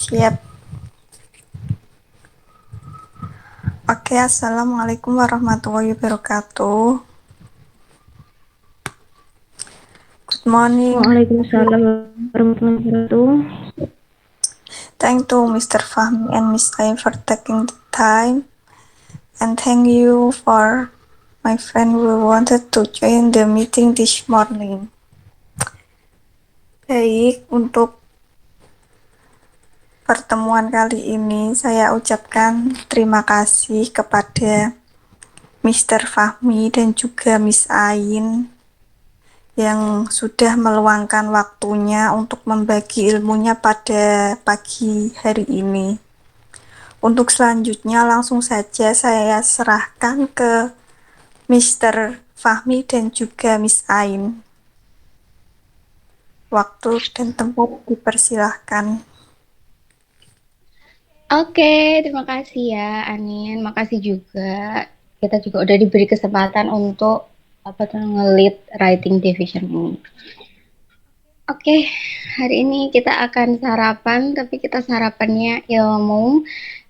Siap. Oke, Assalamualaikum warahmatullahi wabarakatuh. Good morning. Waalaikumsalam warahmatullahi wabarakatuh. Thank to Mr. Fahmi and Miss Ain for taking the time. And thank you for my friend who wanted to join the meeting this morning. Baik, untuk pertemuan kali ini saya ucapkan terima kasih kepada Mr. Fahmi dan juga Miss Ain yang sudah meluangkan waktunya untuk membagi ilmunya pada pagi hari ini. Untuk selanjutnya langsung saja saya serahkan ke Mr. Fahmi dan juga Miss Ain. Waktu dan tempat dipersilahkan. Oke, terima kasih ya Anin. Makasih juga. Kita juga udah diberi kesempatan untuk nge-lead writing division ini. Oke, hari ini kita akan sarapan, tapi kita sarapannya ilmu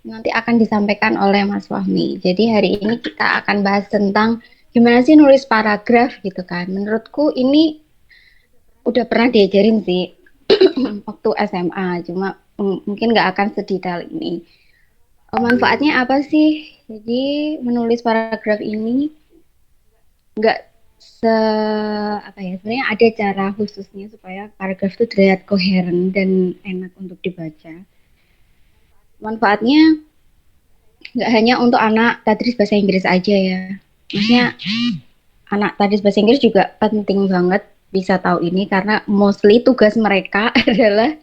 nanti akan disampaikan oleh Mas Fahmi. Jadi hari ini kita akan bahas tentang gimana sih nulis paragraf gitu kan. Menurutku ini udah pernah diajarin sih waktu SMA, cuma mungkin nggak akan sedetail ini. Manfaatnya apa sih? Jadi menulis paragraf ini nggak se apa ya, sebenarnya ada cara khususnya supaya paragraf itu terlihat koheren dan enak untuk dibaca. Manfaatnya nggak hanya untuk anak tadris bahasa Inggris aja ya. Maksudnya anak tadris bahasa Inggris juga penting banget bisa tahu ini karena mostly tugas mereka adalah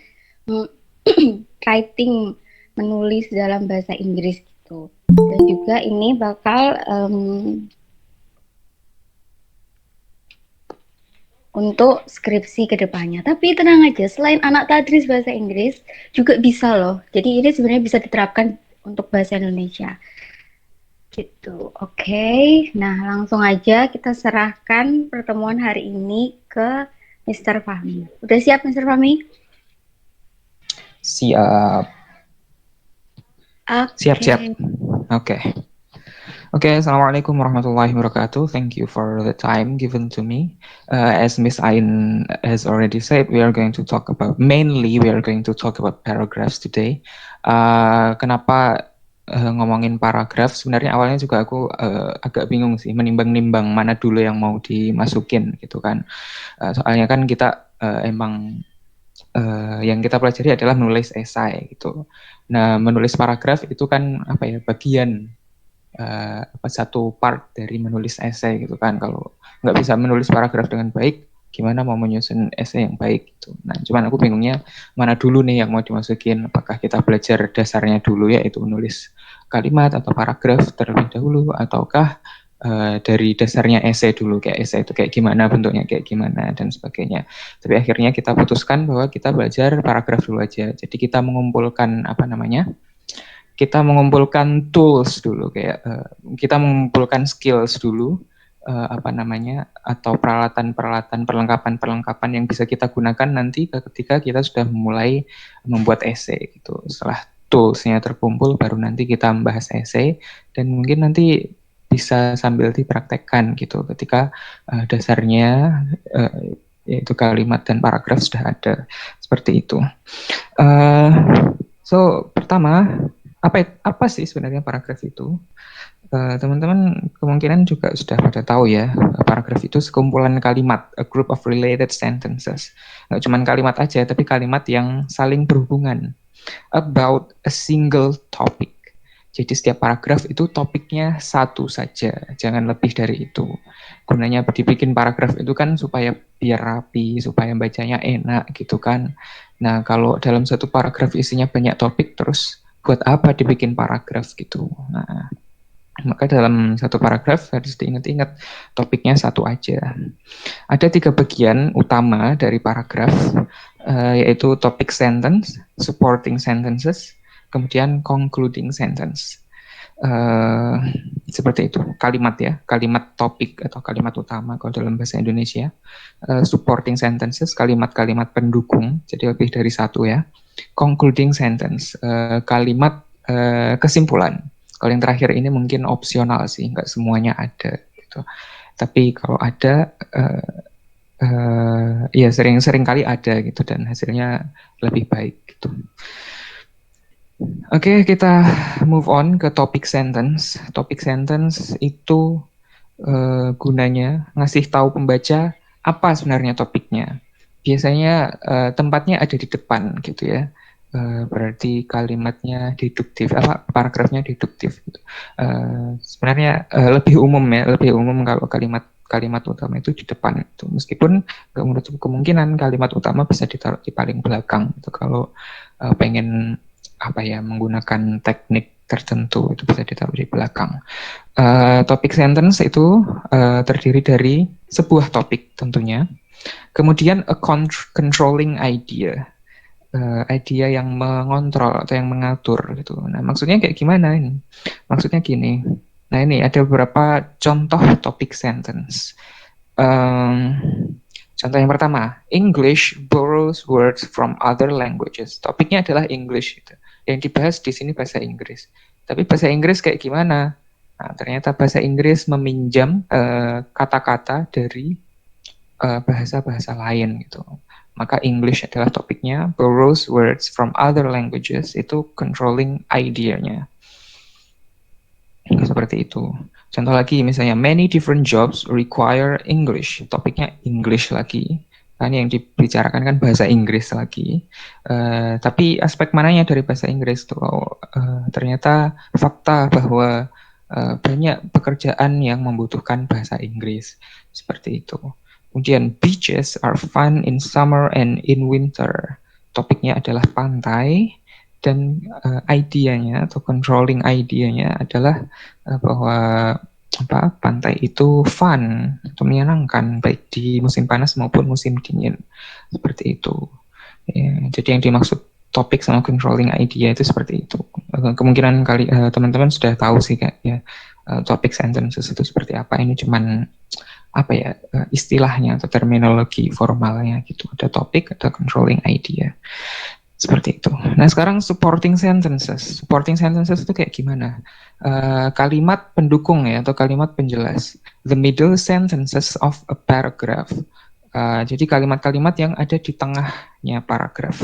writing, menulis dalam bahasa Inggris gitu. Dan juga ini bakal untuk skripsi kedepannya. Tapi tenang aja, selain anak tadris bahasa Inggris juga bisa loh. Jadi ini sebenarnya bisa diterapkan untuk bahasa Indonesia. Gitu. Oke. Nah, langsung aja kita serahkan pertemuan hari ini ke Mr. Fahmi. Udah siap Mr. Fahmi? Siap. Okay. Siap. Oke. Assalamualaikum warahmatullahi wabarakatuh. Thank you for the time given to me. As Miss Ain has already said, we are going to talk about paragraphs today. Kenapa ngomongin paragraf? Sebenarnya awalnya juga aku agak bingung sih, menimbang-nimbang mana dulu yang mau dimasukin gitu kan. Soalnya kan kita emang yang kita pelajari adalah menulis esai gitu. Nah, menulis paragraf itu kan bagian satu part dari menulis esai gitu kan. Kalau nggak bisa menulis paragraf dengan baik, gimana mau menyusun esai yang baik gitu. Nah, cuman aku bingungnya mana dulu nih yang mau dimasukin. Apakah kita belajar dasarnya dulu yaitu menulis kalimat atau paragraf terlebih dahulu, ataukah dari dasarnya esai dulu, kayak esai itu kayak gimana, bentuknya kayak gimana dan sebagainya. Tapi akhirnya kita putuskan bahwa kita belajar paragraf dulu aja. Jadi kita mengumpulkan kita mengumpulkan tools dulu, kayak kita mengumpulkan skills dulu, atau peralatan-peralatan, perlengkapan-perlengkapan yang bisa kita gunakan nanti ketika kita sudah memulai membuat esai gitu. Setelah toolsnya terkumpul, baru nanti kita membahas esai, dan mungkin nanti bisa sambil dipraktekkan gitu ketika dasarnya yaitu kalimat dan paragraf sudah ada, seperti itu. So pertama, apa sih sebenarnya paragraf itu? Teman-teman kemungkinan juga sudah pada tahu ya, paragraf itu sekumpulan kalimat, a group of related sentences. Nggak cuma kalimat aja, tapi kalimat yang saling berhubungan about a single topic. Jadi setiap paragraf itu topiknya satu saja, jangan lebih dari itu. Gunanya dibikin paragraf itu kan supaya biar rapi, supaya bacanya enak gitu kan. Nah, kalau dalam satu paragraf isinya banyak topik, terus buat apa dibikin paragraf gitu. Nah, maka dalam satu paragraf harus diingat-ingat topiknya satu aja. Ada 3 bagian utama dari paragraf, yaitu topic sentence, supporting sentences, kemudian concluding sentence. Seperti itu, kalimat ya, kalimat topik atau kalimat utama kalau dalam bahasa Indonesia. Supporting sentences, kalimat-kalimat pendukung, jadi lebih dari satu ya. Concluding sentence, kalimat kesimpulan. Kalau yang terakhir ini mungkin opsional sih, nggak semuanya ada gitu. Tapi kalau ada, ya sering kali ada gitu dan hasilnya lebih baik gitu. Oke, kita move on ke topik sentence. Topik sentence itu gunanya ngasih tahu pembaca apa sebenarnya topiknya. Biasanya tempatnya ada di depan gitu ya. Berarti kalimatnya deduktif, paragrafnya deduktif. Gitu. Sebenarnya lebih umum ya, lebih umum kalau kalimat utama itu di depan. Gitu. Meskipun nggak menutup kemungkinan kalimat utama bisa ditaruh di paling belakang. Gitu. Kalau pengen menggunakan teknik tertentu itu bisa ditaruh di belakang. Topik sentence itu terdiri dari sebuah topik tentunya, kemudian a controlling idea, idea yang mengontrol atau yang mengatur gitu. Nah maksudnya kayak gimana ini? Maksudnya gini. Nah ini ada beberapa contoh topik sentence. Contoh yang pertama, English borrows words from other languages. Topiknya adalah English. Gitu. Yang dibahas di sini bahasa Inggris. Tapi bahasa Inggris kayak gimana? Nah, ternyata bahasa Inggris meminjam kata-kata dari bahasa-bahasa lain gitu. Maka English adalah topiknya, borrows words from other languages, itu controlling idea-nya. Seperti itu. Contoh lagi misalnya, many different jobs require English. Topiknya English lagi. Kan yang dibicarakan kan bahasa Inggris lagi. Tapi aspek mananya dari bahasa Inggris tuh? Ternyata fakta bahwa banyak pekerjaan yang membutuhkan bahasa Inggris. Seperti itu. Kemudian, beaches are fun in summer and in winter. Topiknya adalah pantai. Dan idenya atau controlling idenya adalah bahwa pantai itu fun atau menyenangkan baik di musim panas maupun musim dingin seperti itu. Ya, jadi yang dimaksud topik sama controlling idea itu seperti itu. Kemungkinan kali teman-teman sudah tahu sih kayak ya topik sentences itu seperti apa. Ini cuman istilahnya atau terminologi formalnya gitu. Ada topik, ada controlling idea. Seperti itu. Nah sekarang supporting sentences. Supporting sentences itu kayak gimana? Kalimat pendukung ya atau kalimat penjelas. The middle sentences of a paragraph. Jadi kalimat-kalimat yang ada di tengahnya paragraf.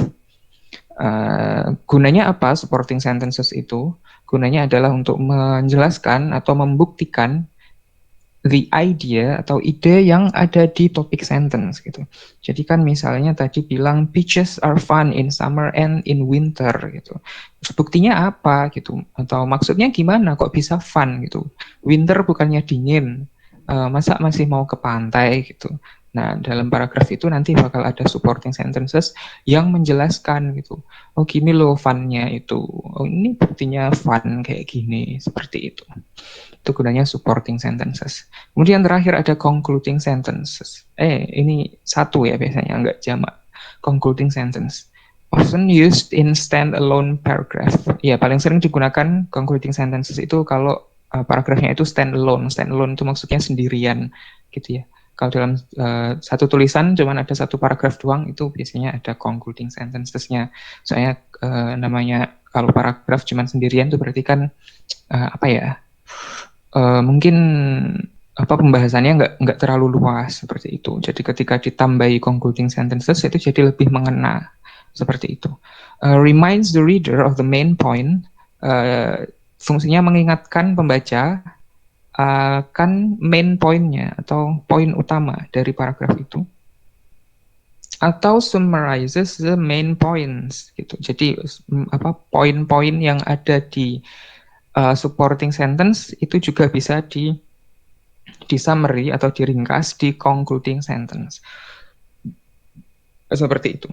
Gunanya apa supporting sentences itu? Gunanya adalah untuk menjelaskan atau membuktikan the idea atau ide yang ada di topik sentence gitu. Jadi kan misalnya tadi bilang beaches are fun in summer and in winter gitu. Buktinya apa gitu? Atau maksudnya gimana kok bisa fun gitu? Winter bukannya dingin. Masa masih mau ke pantai gitu. Nah, dalam paragraf itu nanti bakal ada supporting sentences yang menjelaskan gitu. Oh, gini loh fun-nya itu. Oh, ini buktinya fun kayak gini, seperti itu. Itu gunanya supporting sentences. Kemudian terakhir ada concluding sentences. Ini satu ya biasanya, enggak jamak. Concluding sentence. Often used in stand-alone paragraph. Ya, paling sering digunakan concluding sentences itu kalau paragrafnya itu stand-alone. Stand-alone itu maksudnya sendirian, gitu ya. Kalau dalam satu tulisan cuman ada satu paragraf doang, itu biasanya ada concluding sentences-nya. Soalnya namanya kalau paragraf cuman sendirian itu berarti kan mungkin pembahasannya nggak terlalu luas seperti itu. Jadi ketika ditambahi concluding sentences itu jadi lebih mengena seperti itu. Reminds the reader of the main point. Fungsinya mengingatkan pembaca akan main point-nya atau poin utama dari paragraf itu. Atau summarizes the main points gitu. Jadi poin-poin yang ada di supporting sentence itu juga bisa di summary atau diringkas di concluding sentence. Seperti itu.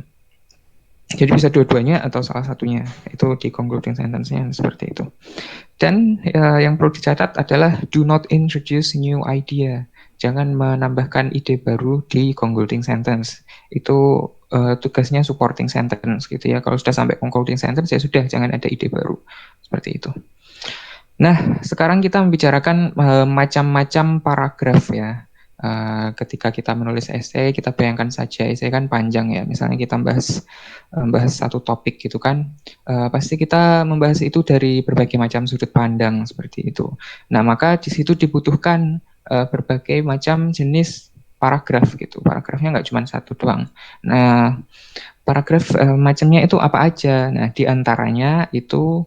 Jadi bisa dua-duanya atau salah satunya. Itu di concluding sentence-nya seperti itu. Dan yang perlu dicatat adalah do not introduce new idea. Jangan menambahkan ide baru di concluding sentence. Itu tugasnya supporting sentence gitu ya. Kalau sudah sampai concluding sentence ya sudah, jangan ada ide baru. Seperti itu. Nah, sekarang kita membicarakan macam-macam paragraf ya. Ketika kita menulis esai, kita bayangkan saja esai kan panjang ya. Misalnya kita bahas satu topik gitu kan, pasti kita membahas itu dari berbagai macam sudut pandang seperti itu. Nah, maka di situ dibutuhkan berbagai macam jenis paragraf gitu. Paragrafnya nggak cuma satu doang. Nah, paragraf macamnya itu apa aja? Nah, di antaranya itu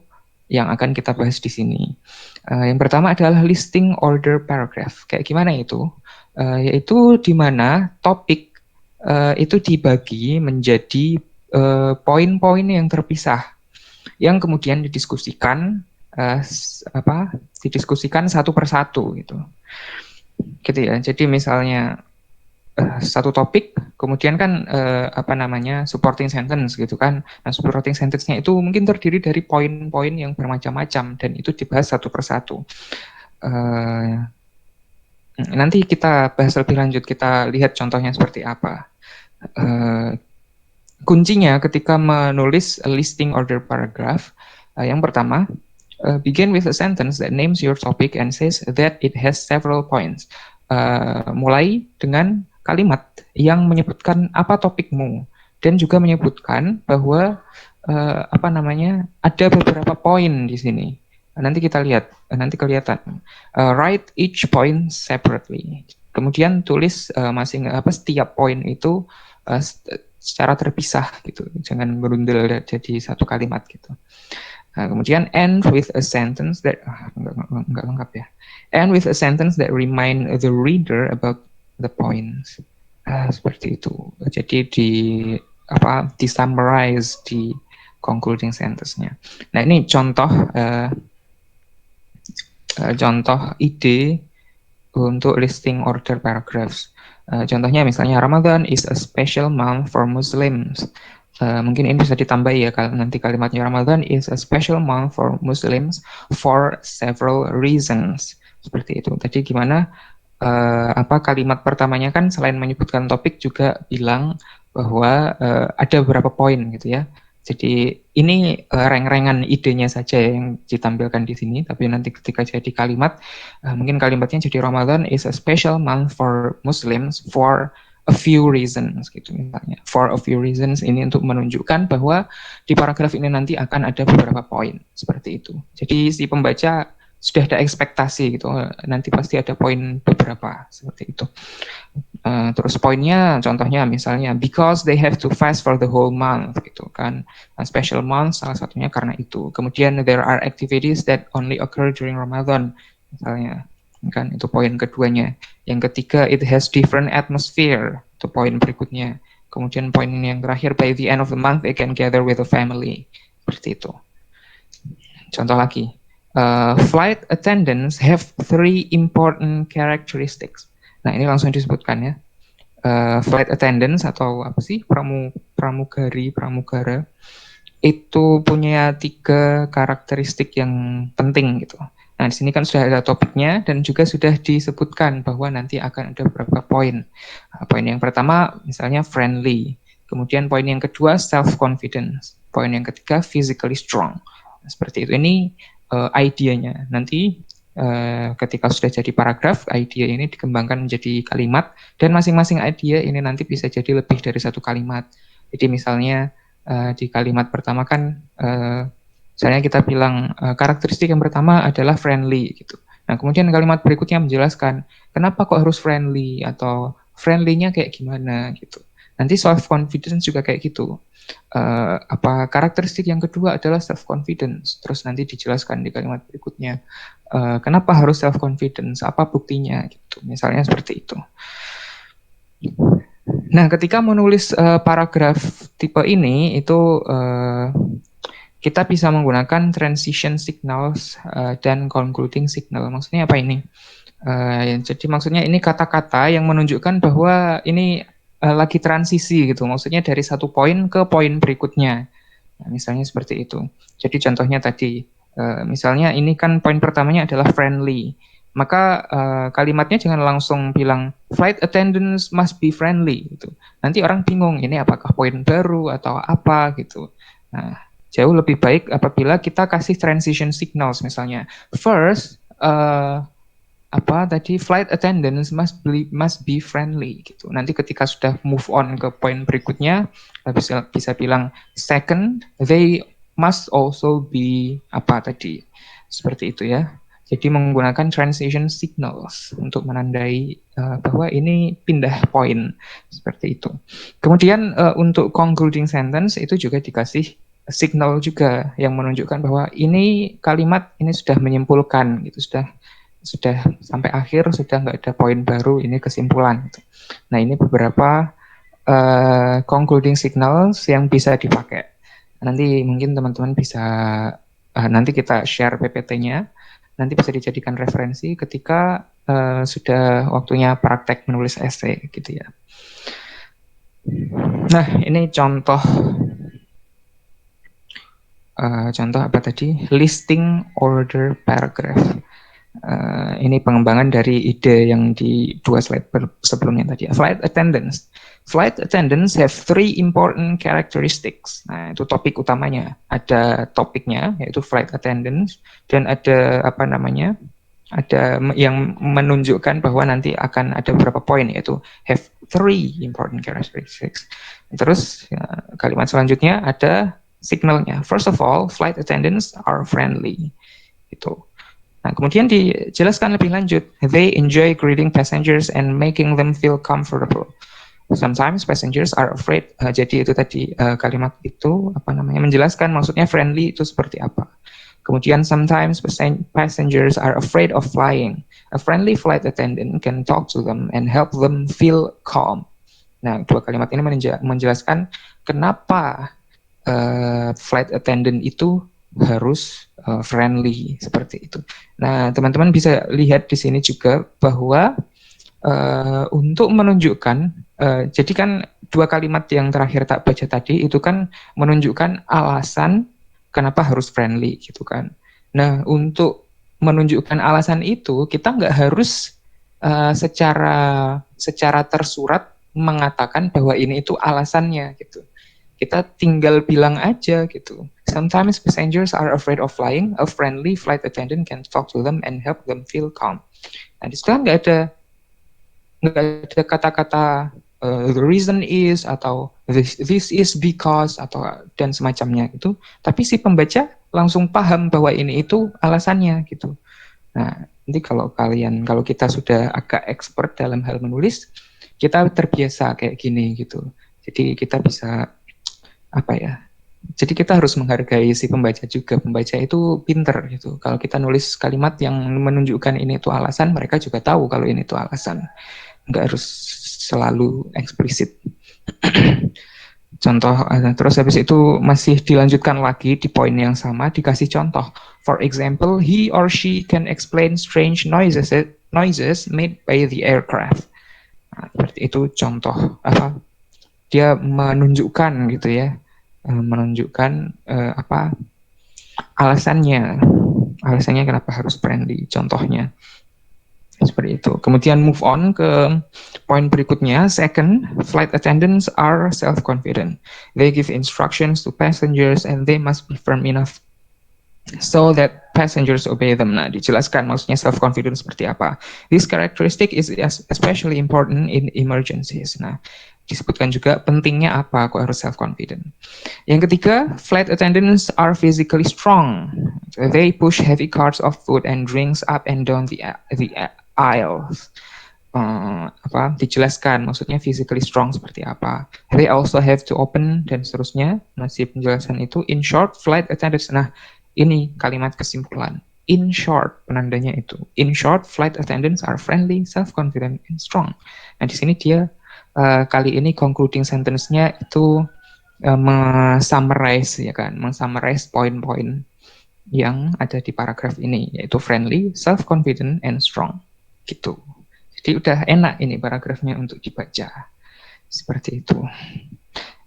yang akan kita bahas di sini. Yang pertama adalah listing order paragraph. Kayak gimana itu? Yaitu di mana topik itu dibagi menjadi poin-poin yang terpisah, yang kemudian didiskusikan satu persatu gitu. Gitu ya. Jadi misalnya satu topik, kemudian kan supporting sentence gitu kan. Nah, supporting sentence-nya itu mungkin terdiri dari poin-poin yang bermacam-macam dan itu dibahas satu persatu. Nanti kita bahas lebih lanjut, kita lihat contohnya seperti apa. Kuncinya ketika menulis a listing order paragraph, yang pertama, begin with a sentence that names your topic and says that it has several points. Mulai dengan kalimat yang menyebutkan apa topikmu dan juga menyebutkan bahwa ada beberapa poin di sini. Nanti kita lihat, nanti kelihatan. Write each point separately. Kemudian tulis setiap poin itu secara terpisah gitu, jangan berundel jadi satu kalimat gitu. Kemudian end with a sentence that enggak lengkap ya. End with a sentence that remind the reader about the points. Seperti itu. Jadi di summarize di concluding sentence-nya. Nah, ini contoh ide untuk listing order paragraphs. Contohnya misalnya Ramadan is a special month for Muslims. Mungkin ini bisa ditambah ya nanti kalimatnya, Ramadan is a special month for Muslims for several reasons. Seperti itu. Tadi gimana kalimat pertamanya kan selain menyebutkan topik juga bilang bahwa ada beberapa poin gitu ya. Jadi ini reng-rengan idenya saja yang ditampilkan di sini, tapi nanti ketika jadi kalimat, mungkin kalimatnya jadi Ramadan is a special month for Muslims for a few reasons gitu misalnya. For a few reasons ini untuk menunjukkan bahwa di paragraf ini nanti akan ada beberapa poin seperti itu. Jadi si pembaca sudah ada ekspektasi gitu, nanti pasti ada poin beberapa seperti itu. Terus poinnya contohnya misalnya because they have to fast for the whole month gitu kan, special month salah satunya karena itu. Kemudian there are activities that only occur during Ramadan misalnya kan, itu poin keduanya. Yang ketiga it has different atmosphere, itu poin berikutnya. Kemudian poin ini yang terakhir, by the end of the month they can gather with the family, seperti itu. Contoh lagi, flight attendants have 3 important characteristics. Nah, ini langsung disebutkan ya. Flight attendants atau pramugara itu punya 3 karakteristik yang penting gitu. Nah, di sini kan sudah ada topiknya dan juga sudah disebutkan bahwa nanti akan ada beberapa poin. Poin yang pertama misalnya friendly. Kemudian poin yang kedua self-confidence. Poin yang ketiga physically strong. Nah, seperti itu. Ini idenya. Nanti ketika sudah jadi paragraf, idea ini dikembangkan menjadi kalimat, dan masing-masing idea ini nanti bisa jadi lebih dari satu kalimat. Jadi misalnya di kalimat pertama kan misalnya kita bilang karakteristik yang pertama adalah friendly gitu. Nah, kemudian kalimat berikutnya menjelaskan kenapa kok harus friendly atau friendly-nya kayak gimana gitu. Nanti self confidence juga kayak gitu. Karakteristik yang kedua adalah self confidence. Terus nanti dijelaskan di kalimat berikutnya kenapa harus self confidence, apa buktinya gitu. Misalnya seperti itu. Nah, ketika menulis paragraf tipe ini itu kita bisa menggunakan transition signals dan concluding signal. Maksudnya apa ini? Jadi maksudnya ini kata-kata yang menunjukkan bahwa ini lagi transisi gitu. Maksudnya dari satu poin ke poin berikutnya. Nah, misalnya seperti itu. Jadi contohnya tadi, misalnya ini kan poin pertamanya adalah friendly. Maka kalimatnya jangan langsung bilang flight attendants must be friendly gitu. Nanti orang bingung ini apakah poin baru atau apa gitu. Nah, Jauh lebih baik apabila kita kasih transition signals misalnya. First, flight attendants must be friendly gitu. Nanti ketika sudah move on ke poin berikutnya, bisa bilang second, they must also be seperti itu ya. Jadi menggunakan transition signals untuk menandai bahwa ini pindah poin seperti itu. Kemudian untuk concluding sentence itu juga dikasih signal juga yang menunjukkan bahwa ini kalimat ini sudah menyimpulkan gitu, sudah sampai akhir, sudah nggak ada poin baru, ini kesimpulan. Nah ini beberapa concluding signals yang bisa dipakai. Nanti mungkin teman-teman bisa, nanti kita share PPT-nya, nanti bisa dijadikan referensi ketika sudah waktunya praktek menulis essay gitu ya. Nah ini contoh apa tadi? Listing order paragraph. Ini pengembangan dari ide yang di 2 slide sebelumnya tadi. Flight attendants. Flight attendants have 3 important characteristics. Nah, itu topik utamanya. Ada topiknya, yaitu flight attendants, dan ada ada yang menunjukkan bahwa nanti akan ada beberapa poin, yaitu have 3 important characteristics. Terus kalimat selanjutnya ada signalnya. First of all, flight attendants are friendly. Itu. Nah, kemudian dijelaskan lebih lanjut. They enjoy greeting passengers and making them feel comfortable. Sometimes passengers are afraid. Jadi itu tadi kalimat itu menjelaskan maksudnya friendly itu seperti apa. Kemudian sometimes passengers are afraid of flying. A friendly flight attendant can talk to them and help them feel calm. Nah, 2 kalimat ini menjelaskan kenapa flight attendant itu harus friendly seperti itu. Nah, teman-teman bisa lihat di sini juga bahwa untuk menunjukkan, jadi kan 2 kalimat yang terakhir tak baca tadi itu kan menunjukkan alasan kenapa harus friendly gitu kan. Nah, untuk menunjukkan alasan itu kita nggak harus secara tersurat mengatakan bahwa ini itu alasannya gitu. Kita tinggal bilang aja gitu. Sometimes passengers are afraid of flying. A friendly flight attendant can talk to them and help them feel calm. Nah, di situ kan nggak ada kata-kata the reason is atau this is because atau dan semacamnya gitu. Tapi si pembaca langsung paham bahwa ini itu alasannya gitu. Nah, nanti kalau kita sudah agak expert dalam hal menulis, kita terbiasa kayak gini gitu. Jadi kita bisa jadi kita harus menghargai si pembaca juga. Pembaca itu pinter gitu. Kalau kita nulis kalimat yang menunjukkan ini itu alasan, mereka juga tahu kalau ini itu alasan. Nggak harus selalu eksplisit. Contoh, terus habis itu masih dilanjutkan lagi di poin yang sama, dikasih contoh. For example, he or she can explain strange noises made by the aircraft. Nah, seperti itu contoh dia menunjukkan gitu ya, alasannya kenapa harus friendly, contohnya seperti itu. Kemudian move on ke poin berikutnya. Second, flight attendants are self-confident. They give instructions to passengers and they must be firm enough so that passengers obey them. Nah, dijelaskan maksudnya self-confident seperti apa. This characteristic is especially important in emergencies. Nah, disebutkan juga pentingnya apa kok harus self-confident. Yang ketiga, flight attendants are physically strong. They push heavy carts of food and drinks up and down the aisles. Dijelaskan maksudnya physically strong seperti apa. They also have to open dan seterusnya. Masih penjelasan itu. In short, flight attendants. Nah, ini kalimat kesimpulan. In short, penandanya itu. In short, flight attendants are friendly, self-confident, and strong. Nah, di sini dia kali ini concluding sentence-nya itu summarize ya kan, summarize poin-poin yang ada di paragraf ini, yaitu friendly, self-confident, and strong. Gitu. Jadi udah enak ini paragrafnya untuk dibaca. Seperti itu.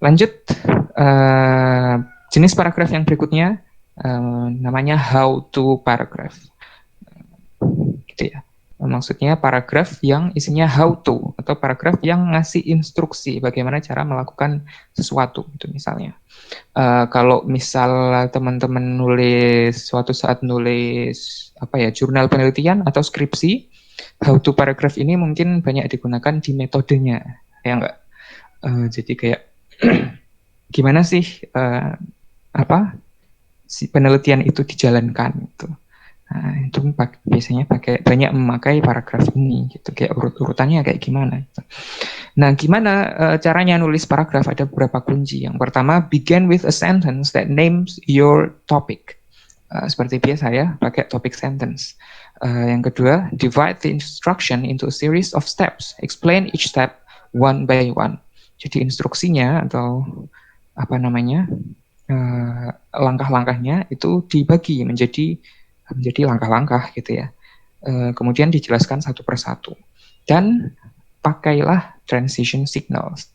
Lanjut, jenis paragraf yang berikutnya namanya how to paragraph. Gitu ya. Maksudnya paragraf yang isinya how to, atau paragraf yang ngasih instruksi bagaimana cara melakukan sesuatu, gitu misalnya. Kalau misal teman-teman suatu saat nulis jurnal penelitian atau skripsi, how to paragraph ini mungkin banyak digunakan di metodenya, ya enggak? Jadi kayak gimana sih si penelitian itu dijalankan gitu. Nah, itu biasanya banyak memakai paragraf ini gitu, kayak urut-urutannya kayak gimana gitu. Nah, gimana caranya nulis paragraf? Ada beberapa kunci. Yang pertama, begin with a sentence that names your topic. Seperti biasa ya, pakai topic sentence. Yang kedua, divide the instruction into a series of steps. Explain each step one by one. Jadi instruksinya atau langkah-langkahnya itu dibagi menjadi langkah-langkah gitu ya. Kemudian dijelaskan satu persatu. Dan pakailah transition signals.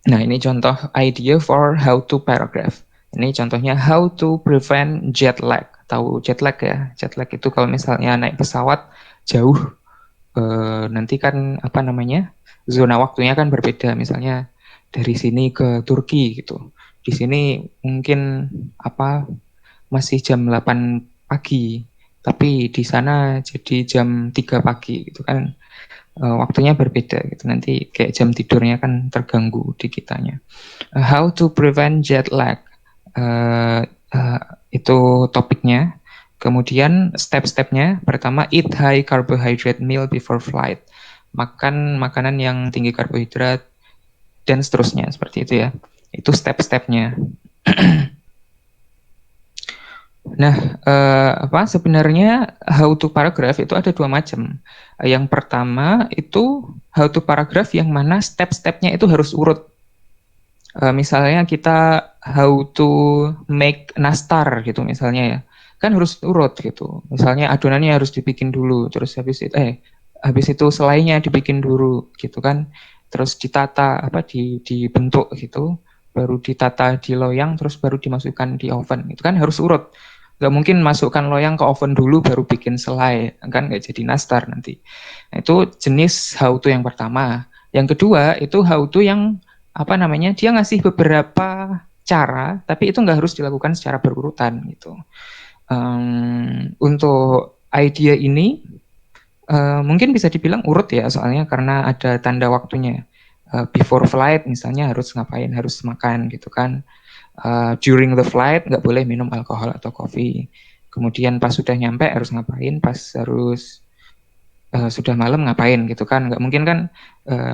Nah, ini contoh idea for how to paragraph. Ini contohnya how to prevent jet lag. Tahu jet lag ya? Jet lag itu kalau misalnya naik pesawat jauh, nanti kan zona waktunya kan berbeda. Misalnya dari sini ke Turki gitu. Di sini mungkin masih jam 8 pagi, tapi di sana jadi jam 3 pagi gitu kan. Waktunya berbeda gitu, nanti kayak jam tidurnya kan terganggu di kitanya. How to prevent jet lag, itu topiknya. Kemudian step-stepnya, pertama eat high carbohydrate meal before flight, makan makanan yang tinggi karbohidrat dan seterusnya, seperti itu ya. Itu step-stepnya. Nah, sebenarnya how to paragraph itu ada dua macam. Yang pertama itu how to paragraph yang mana step-stepnya itu harus urut. Misalnya kita how to make nastar gitu misalnya ya, kan harus urut gitu. Misalnya adonannya harus dibikin dulu, terus habis itu selainya dibikin dulu gitu kan, terus ditata dibentuk gitu, baru ditata di loyang, terus baru dimasukkan di oven. Itu kan harus urut. Nggak mungkin masukkan loyang ke oven dulu baru bikin selai, kan nggak jadi nastar nanti. Nah, itu jenis how to yang pertama. Yang kedua itu how to yang dia ngasih beberapa cara, tapi itu nggak harus dilakukan secara berurutan gitu. Untuk idea ini mungkin bisa dibilang urut ya, soalnya karena ada tanda waktunya. Before flight misalnya harus ngapain, harus makan gitu kan. During the flight nggak boleh minum alkohol atau kopi. Kemudian pas sudah nyampe harus ngapain, pas harus sudah malam ngapain gitu kan. Nggak mungkin kan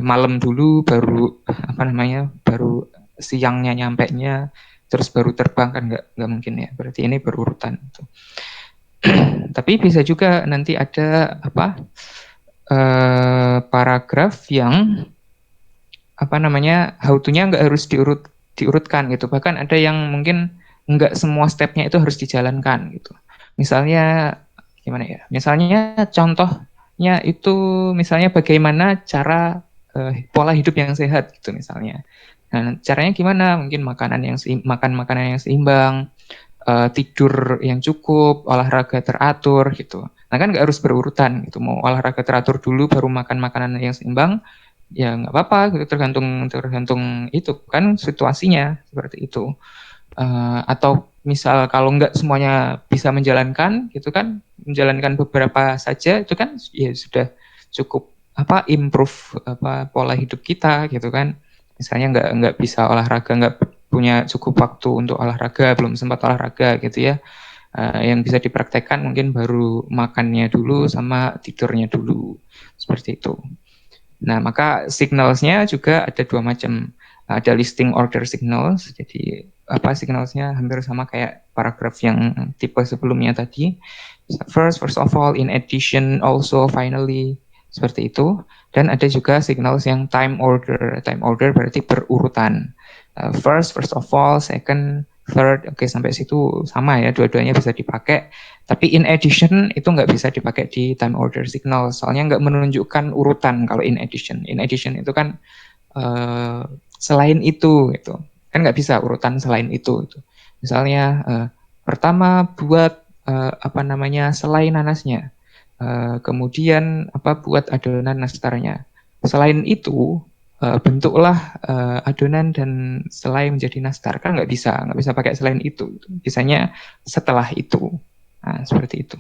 malam dulu baru baru siangnya nyampenya terus baru terbang, kan nggak mungkin ya. Berarti ini berurutan gitu. Tapi bisa juga nanti ada paragraf yang how to-nya nggak harus diurutkan gitu. Bahkan ada yang mungkin nggak semua stepnya itu harus dijalankan gitu. Misalnya gimana ya? Misalnya contohnya itu misalnya bagaimana cara pola hidup yang sehat gitu misalnya. Nah, caranya gimana? Mungkin makan makanan yang seimbang, tidur yang cukup, olahraga teratur gitu. Nah kan nggak harus berurutan gitu. Mau olahraga teratur dulu baru makan makanan yang seimbang, ya nggak apa-apa gitu, tergantung itu kan situasinya seperti itu. Atau misal kalau nggak semuanya bisa menjalankan gitu kan, menjalankan beberapa saja itu kan ya sudah cukup improve pola hidup kita gitu kan. Misalnya nggak bisa olahraga, nggak punya cukup waktu untuk olahraga, belum sempat olahraga gitu ya. Yang bisa dipraktekkan mungkin baru makannya dulu sama tidurnya dulu, seperti itu. Nah, maka signalsnya juga ada dua macam. Ada listing order signals, jadi signalsnya hampir sama kayak paragraf yang tipe sebelumnya tadi. First of all, in addition, also, finally, seperti itu. Dan ada juga signals yang time order. Time order berarti berurutan. First of all, second, third, oke sampai situ sama ya, dua-duanya bisa dipakai. Tapi in addition itu nggak bisa dipakai di time order signal, soalnya nggak menunjukkan urutan kalau in addition. In addition itu kan selain itu, gitu. Kan nggak bisa urutan selain itu. Gitu. Misalnya pertama buat selai nanasnya. Kemudian buat adonan nastarnya. Selain itu, bentuklah adonan dan selai menjadi nastar. Kan nggak bisa pakai selain itu. Bisanya setelah itu. Nah, seperti itu.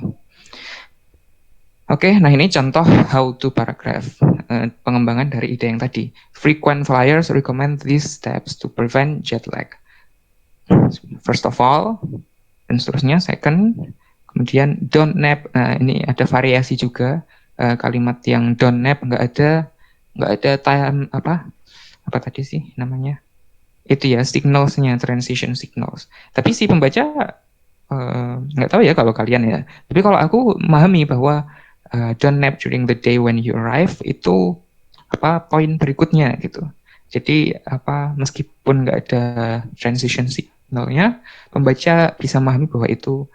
Oke, nah ini contoh how to paragraph, pengembangan dari ide yang tadi. Frequent flyers recommend these steps to prevent jet lag. First of all, dan seterusnya. Second, kemudian don't nap. Nah, ini ada variasi juga, kalimat yang don't nap nggak ada time apa tadi sih namanya? Itu ya signalsnya, transition signals. Tapi si pembaca nggak tahu ya kalau kalian ya. Tapi kalau aku memahami bahwa don't nap during the day when you arrive itu poin berikutnya gitu. Jadi meskipun nggak ada transition signalnya, pembaca bisa memahami bahwa itu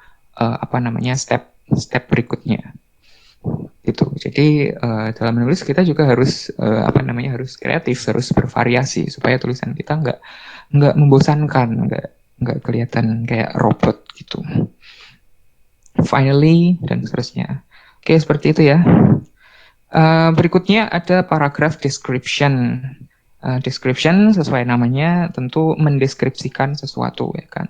step berikutnya gitu. Jadi dalam menulis kita juga harus harus kreatif, harus bervariasi supaya tulisan kita nggak membosankan, nggak kelihatan kayak robot gitu. Finally dan seterusnya. Oke, seperti itu ya. Berikutnya ada paragraph description. Description sesuai namanya tentu mendeskripsikan sesuatu ya kan.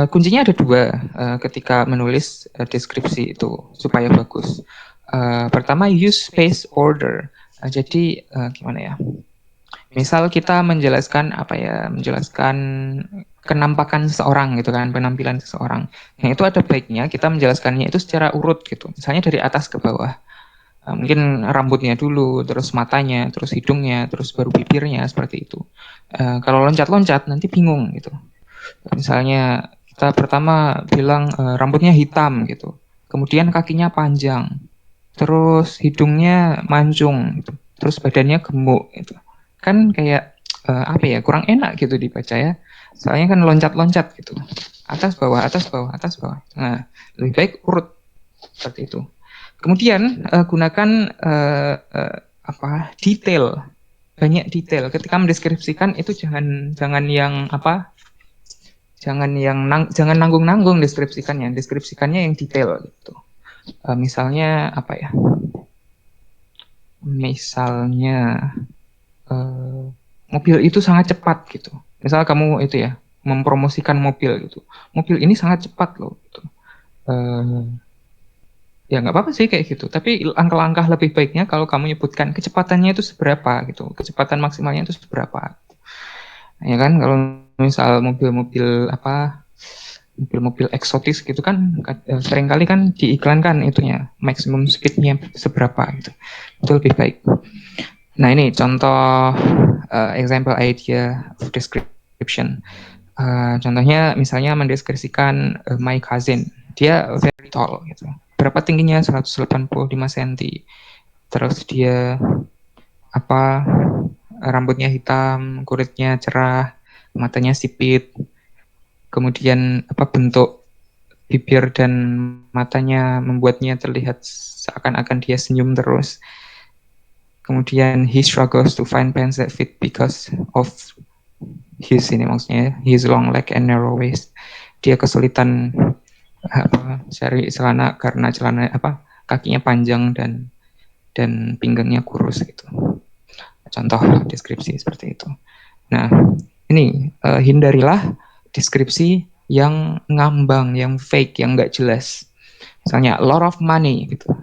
Kuncinya ada dua ketika menulis deskripsi itu supaya bagus. Pertama, use space order. Jadi gimana ya? Misal kita menjelaskan menjelaskan kenampakan seseorang gitu kan, penampilan seseorang. Nah, itu ada baiknya kita menjelaskannya itu secara urut gitu. Misalnya dari atas ke bawah. Mungkin rambutnya dulu, terus matanya, terus hidungnya, terus baru bibirnya, seperti itu. Kalau loncat-loncat nanti bingung gitu. Misalnya kita pertama bilang rambutnya hitam gitu. Kemudian kakinya panjang. Terus hidungnya mancung gitu. Terus badannya gemuk gitu. Kan kayak kurang enak gitu dibaca ya. Soalnya kan loncat-loncat gitu. Atas bawah, atas bawah, atas bawah. Nah, lebih baik urut seperti itu. Kemudian gunakan detail, banyak detail. Ketika mendeskripsikan itu jangan yang jangan nanggung-nanggung deskripsikannya yang detail gitu. Misalnya Misalnya mobil itu sangat cepat gitu. Misal kamu itu ya mempromosikan mobil gitu. Mobil ini sangat cepat loh gitu. Ya nggak apa-apa sih kayak gitu. Tapi langkah-langkah lebih baiknya kalau kamu nyebutkan kecepatannya itu seberapa gitu. Kecepatan maksimalnya itu seberapa. Ya kan kalau misal mobil-mobil eksotis gitu kan seringkali kan diiklankan itunya maximum speednya seberapa gitu. Itu lebih baik. Nah ini contoh example idea of description. Contohnya misalnya mendeskripsikan my cousin. Dia very tall gitu. Berapa tingginya? 185 cm. Terus dia rambutnya hitam, kulitnya cerah, matanya sipit. Kemudian bentuk bibir dan matanya membuatnya terlihat seakan-akan dia senyum terus. Kemudian he struggles to find pants that fit because of his his long leg and narrow waist. Dia kesulitan cari celana karena kakinya panjang dan pinggangnya kurus gitu. Contoh deskripsi seperti itu. Nah, ini hindarilah deskripsi yang ngambang, yang fake, yang nggak jelas. Misalnya a lot of money gitu.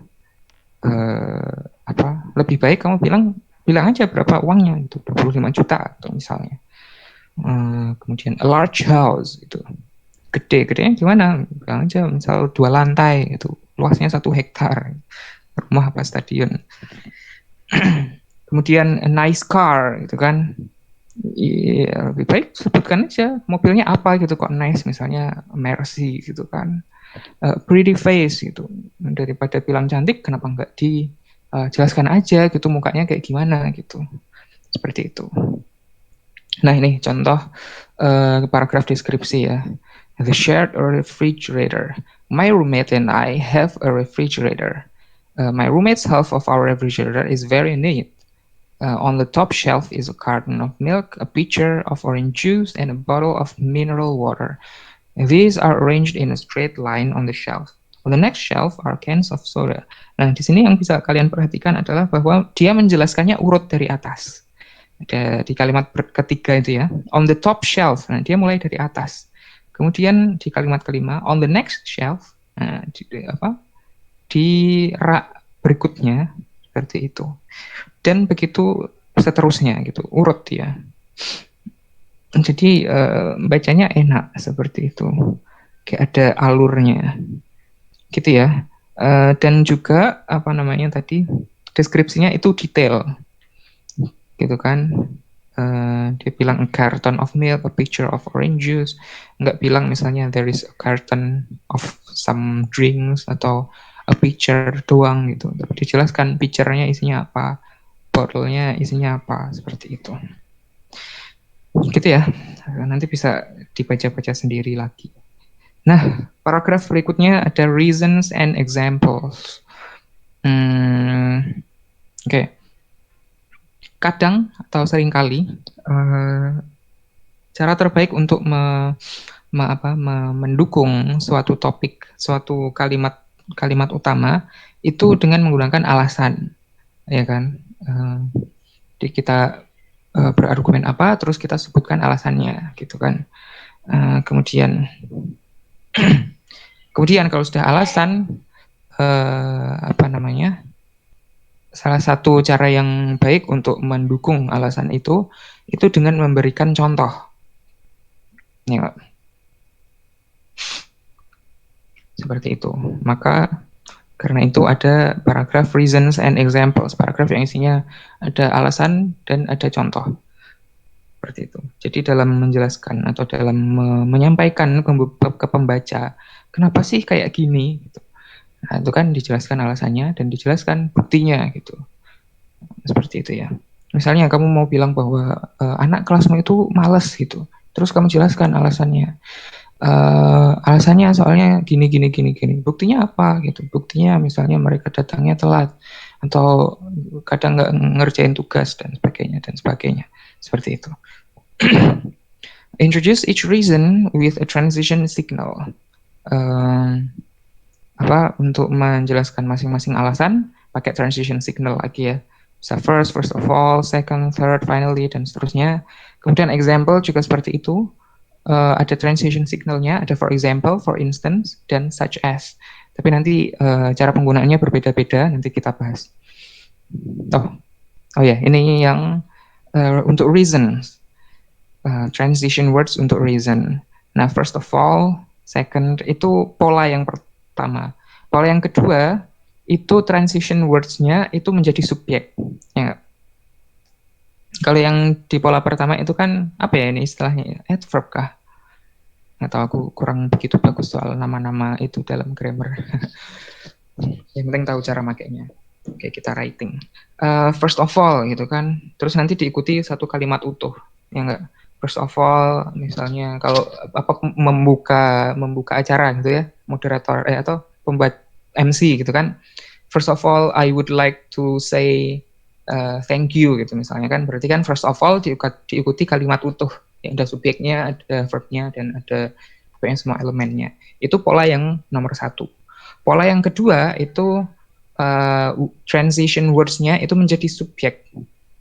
Lebih baik kamu bilang aja berapa uangnya gitu, 25 juta atau misalnya. Kemudian a large house gitu. Gedenya gimana? Bilang aja misal 2 lantai gitu, luasnya 1 hektar. Rumah apa stadion. Kemudian a nice car gitu kan. Iya, lebih baik sebutkan aja mobilnya apa gitu kok nice, misalnya Mercy gitu kan. Pretty face gitu. Daripada bilang cantik kenapa nggak dijelaskan aja gitu mukanya kayak gimana gitu. Seperti itu. Nah, ini contoh paragraf deskripsi ya. The shared refrigerator. My roommate and I have a refrigerator. My roommate's half of our refrigerator is very neat. On the top shelf is a carton of milk, a pitcher of orange juice, and a bottle of mineral water. These are arranged in a straight line on the shelf. On the next shelf are cans of soda. Nah, di sini yang bisa kalian perhatikan adalah bahwa dia menjelaskannya urut dari atas. Ada di kalimat ketiga itu ya. On the top shelf. Nah, dia mulai dari atas. Kemudian di kalimat kelima, on the next shelf. Nah, di rak berikutnya seperti itu. Dan begitu seterusnya gitu, urut ya. Jadi bacanya enak seperti itu, kayak ada alurnya, gitu ya. Dan juga apa namanya tadi deskripsinya itu detail, gitu kan. Dia bilang a carton of milk, a pitcher of orange juice, nggak bilang misalnya there is a carton of some drinks atau a pitcher doang gitu. Tapi dijelaskan pitchernya isinya apa, botolnya isinya apa, seperti itu. Gitu ya, nanti bisa dibaca-baca sendiri lagi. Nah, paragraf berikutnya ada reasons and examples. Oke. Kadang atau seringkali cara terbaik untuk mendukung suatu topik, suatu kalimat utama itu dengan menggunakan alasan, ya kan? Jadi kita berargumen apa, terus kita sebutkan alasannya, gitu kan. Kemudian kalau sudah alasan, salah satu cara yang baik untuk mendukung alasan itu dengan memberikan contoh. Ya, seperti itu. Maka karena itu ada paragraf reasons and examples, paragraf yang isinya ada alasan dan ada contoh. Seperti itu. Jadi dalam menjelaskan atau dalam menyampaikan ke pembaca, kenapa sih kayak gini? Gitu. Nah, itu kan dijelaskan alasannya dan dijelaskan buktinya gitu. Seperti itu ya. Misalnya kamu mau bilang bahwa anak kelasmu itu malas gitu. Terus kamu jelaskan alasannya. Alasannya soalnya gini. Buktinya apa gitu? Buktinya misalnya mereka datangnya telat atau kadang nggak ngerjain tugas dan sebagainya. Seperti itu. Introduce each reason with a transition signal. Untuk menjelaskan masing-masing alasan pakai transition signal lagi ya. Bisa first of all, second, third, finally, dan seterusnya. Kemudian example juga seperti itu. Ada transition signalnya, ada for example, for instance, dan such as. Tapi nanti cara penggunaannya berbeda-beda, nanti kita bahas. Oh ya, ini yang untuk reasons. Transition words untuk reason. Nah, first of all, second, itu pola yang pertama. Pola yang kedua, itu transition words-nya itu menjadi subjek. Ya. Kalau yang di pola pertama itu kan, apa ya ini istilahnya? Adverb kah? Nggak tahu, aku kurang begitu bagus soal nama-nama itu dalam grammar. Yang penting tahu cara makainya. Oke, kita writing. First of all, gitu kan. Terus nanti diikuti satu kalimat utuh. Ya enggak? First of all, misalnya kalau membuka acara gitu ya, moderator atau pembuat MC gitu kan. First of all, I would like to say thank you gitu misalnya kan. Berarti kan first of all diikuti kalimat utuh. Yang ada subjeknya, ada verbnya, dan ada semua elemennya. Itu pola yang nomor satu. Pola yang kedua itu transition words-nya itu menjadi subjek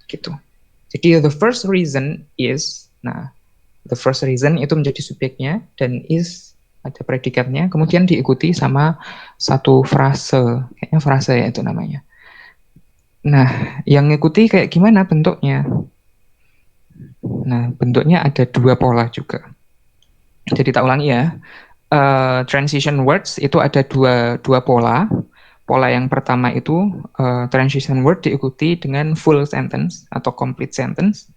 gitu. Jadi the first reason is, the first reason itu menjadi subjeknya dan is ada predikatnya, kemudian diikuti sama satu frase, kayaknya frase ya itu namanya. Nah, yang ngikuti kayak gimana bentuknya? Nah, bentuknya ada dua pola juga. Jadi tak ulangi ya. Transition words itu ada dua pola. Pola yang pertama itu transition word diikuti dengan full sentence atau complete sentence.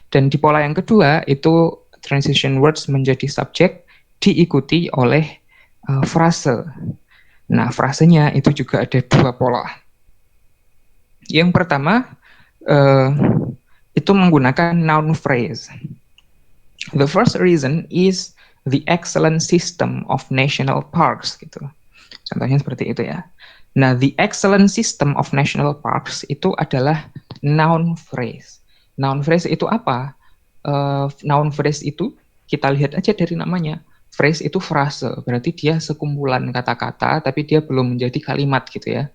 Dan di pola yang kedua itu transition words menjadi subjek diikuti oleh frase. Nah, frasenya itu juga ada dua pola. Yang pertama itu menggunakan noun phrase. The first reason is the excellent system of national parks gitu. Contohnya seperti itu ya. Nah, the excellent system of national parks itu adalah noun phrase. Noun phrase itu apa? Noun phrase itu kita lihat aja dari namanya. phrase itu frase, berarti dia sekumpulan kata-kata, tapi dia belum menjadi kalimat gitu ya.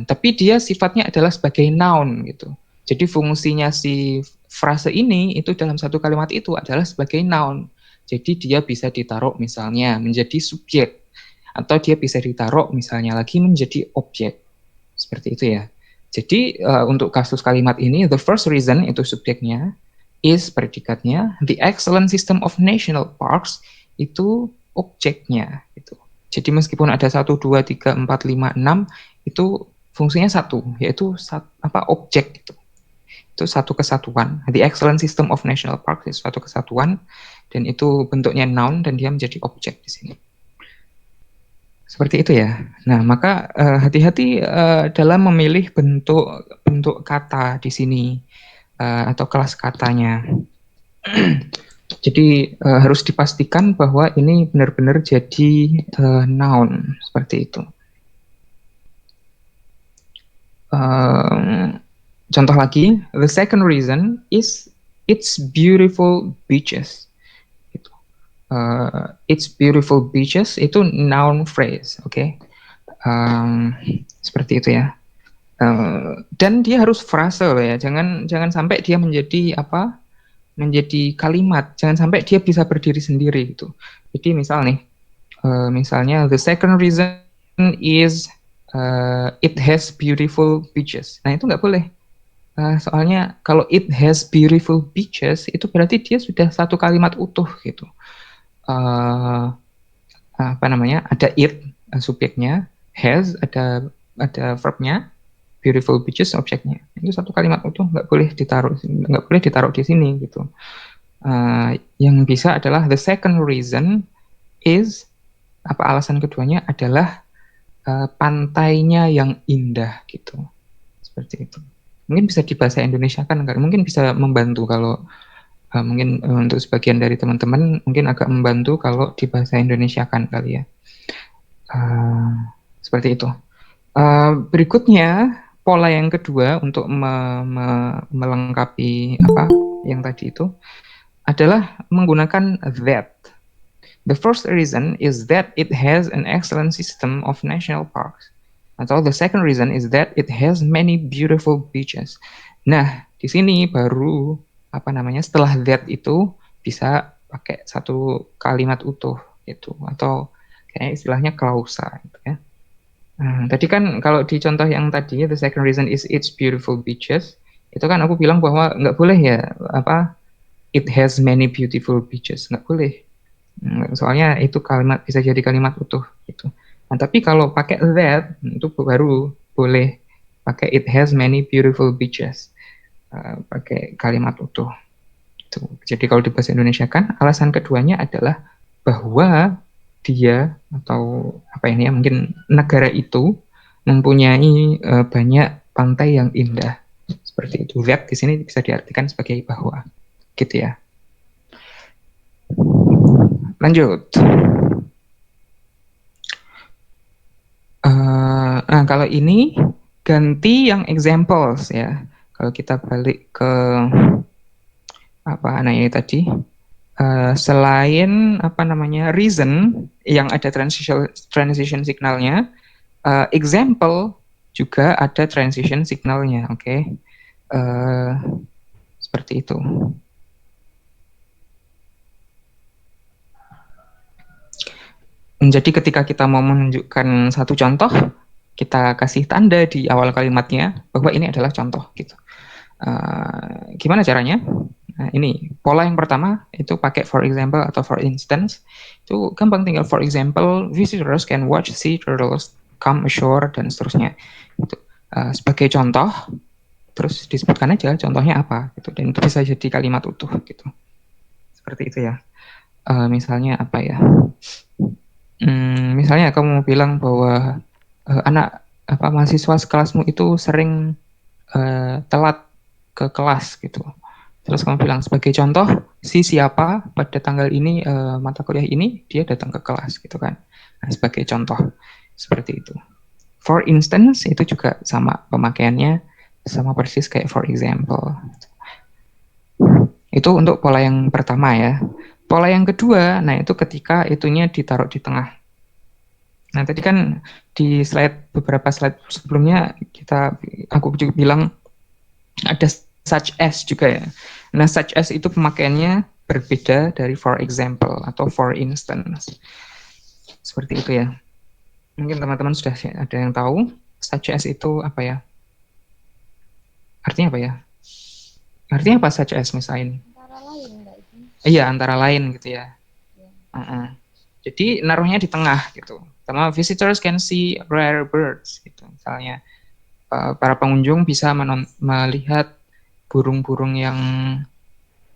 Tapi dia sifatnya adalah sebagai noun gitu. Jadi fungsinya si frase ini itu dalam satu kalimat itu adalah sebagai noun. Jadi dia bisa ditaruh misalnya menjadi subjek, atau dia bisa ditaruh misalnya lagi menjadi objek. Seperti itu ya. Jadi untuk kasus kalimat ini, the first reason itu subjeknya, is predikatnya, the excellent system of national parks itu objeknya. Gitu. Jadi meskipun ada 1, 2, 3, 4, 5, 6, itu fungsinya satu, yaitu objek. Gitu. Itu satu kesatuan. The excellent system of national parks itu suatu kesatuan, dan itu bentuknya noun, dan dia menjadi objek di sini. Seperti itu ya. Nah, maka hati-hati dalam memilih bentuk kata di sini atau kelas katanya. Jadi harus dipastikan bahwa ini benar-benar jadi noun seperti itu. Contoh lagi, the second reason is its beautiful beaches. Its beautiful beaches itu noun phrase, oke? Seperti itu ya. Dan dia harus frase loh ya, jangan sampai dia menjadi menjadi kalimat, jangan sampai dia bisa berdiri sendiri gitu. Jadi misalnya the second reason is it has beautiful beaches. Nah itu nggak boleh. Soalnya kalau it has beautiful beaches itu berarti dia sudah satu kalimat utuh gitu. Ada it subjeknya, has ada verbnya, beautiful beaches objeknya. Itu satu kalimat utuh, nggak boleh ditaruh di sini gitu. Yang bisa adalah the second reason is alasan keduanya adalah pantainya yang indah gitu. Seperti itu. Mungkin bisa di bahasa Indonesia kan, mungkin bisa membantu kalau mungkin untuk sebagian dari teman-teman mungkin agak membantu kalau di bahasa Indonesia kan kali ya. Seperti itu. Berikutnya pola yang kedua untuk melengkapi yang tadi itu adalah menggunakan that. The first reason is that it has an excellent system of national parks. Atau the second reason is that it has many beautiful beaches. Nah, di sini baru setelah that itu bisa pakai satu kalimat utuh gitu, atau kayak istilahnya klausa gitu ya. Tadi kan kalau di contoh yang tadi the second reason is its beautiful beaches, itu kan aku bilang bahwa nggak boleh ya it has many beautiful beaches, nggak boleh. Soalnya itu kalimat bisa jadi kalimat utuh gitu. Nah, tapi kalau pakai that itu baru boleh pakai it has many beautiful beaches. Pakai kalimat utuh. Jadi kalau di bahasa Indonesia kan alasan keduanya adalah bahwa dia atau mungkin negara itu mempunyai banyak pantai yang indah. Seperti itu. That di sini bisa diartikan sebagai bahwa. Gitu ya. Lanjut. Nah, kalau ini ganti yang examples ya. Kalau kita balik ke ini tadi, selain reason yang ada transition signalnya, example juga ada transition signalnya, oke? Seperti itu. Jadi ketika kita mau menunjukkan satu contoh, kita kasih tanda di awal kalimatnya bahwa ini adalah contoh gitu. Gimana caranya? Nah, ini pola yang pertama itu pakai for example atau for instance. Itu gampang, tinggal for example visitors can watch sea turtles come ashore dan seterusnya. Itu sebagai contoh, terus disebutkan aja contohnya apa gitu, dan itu bisa jadi kalimat utuh gitu. Seperti itu ya. Misalnya misalnya kamu bilang bahwa mahasiswa sekelasmu itu sering telat ke kelas gitu. Terus kamu bilang sebagai contoh, si siapa pada tanggal ini mata kuliah ini dia datang ke kelas gitu kan. Nah, sebagai contoh seperti itu. For instance itu juga sama pemakaiannya, sama persis kayak for example. Itu untuk pola yang pertama ya. Pola yang kedua, nah itu ketika itunya ditaruh di tengah. Nah tadi kan di beberapa slide sebelumnya aku juga bilang ada such as juga ya. Nah such as itu pemakaiannya berbeda dari for example atau for instance. Seperti itu ya. Mungkin teman-teman sudah ada yang tahu such as itu apa ya? Artinya apa ya? Artinya apa such as misalnya? Antara lain enggak sih? Iya, antara lain gitu ya. Ya. Jadi naruhnya di tengah gitu. Sama visitors can see rare birds gitu. Misalnya para pengunjung bisa melihat burung-burung yang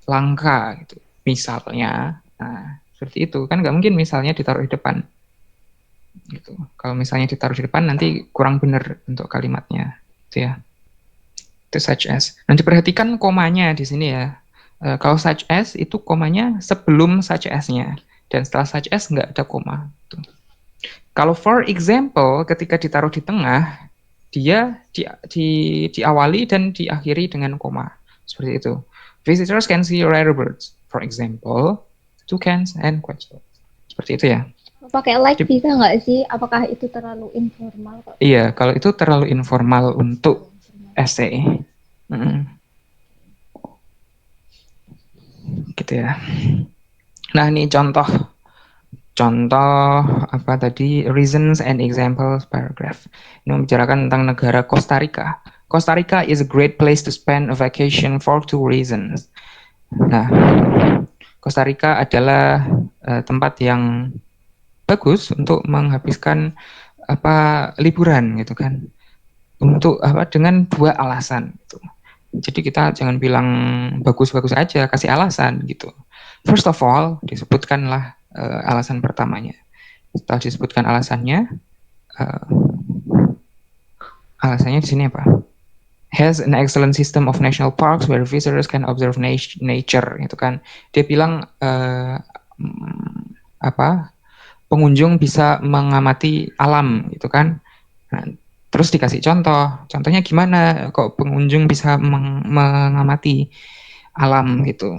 langka gitu. Misalnya, nah seperti itu kan nggak mungkin misalnya ditaruh di depan gitu. Kalau misalnya ditaruh di depan nanti kurang benar untuk kalimatnya, gitu ya. Itu such as. Nanti perhatikan komanya di sini ya. Kalau such as itu komanya sebelum such as-nya dan setelah such as nggak ada koma. Gitu. Kalau for example ketika ditaruh di tengah dia diawali dan diakhiri dengan koma seperti itu. Visitors can see rare birds, for example, toucans and quails. Seperti itu ya. Pakai like bisa nggak sih? Apakah itu terlalu informal? Iya, kalau itu terlalu informal untuk essay. Gitu ya. Nah, ini contoh apa tadi, reasons and examples paragraph. Ini membicarakan tentang negara Costa Rica. Costa Rica is a great place to spend a vacation for 2 reasons. Nah, Costa Rica adalah tempat yang bagus untuk menghabiskan liburan gitu kan. Untuk dengan 2 alasan gitu. Jadi kita jangan bilang bagus-bagus aja, kasih alasan gitu. First of all, disebutkanlah alasan pertamanya. Setelah disebutkan alasannya di sini apa? Has an excellent system of national parks where visitors can observe nature, gitu kan. Dia bilang pengunjung bisa mengamati alam, gitu kan. Nah, terus dikasih contohnya gimana kok pengunjung bisa mengamati alam gitu.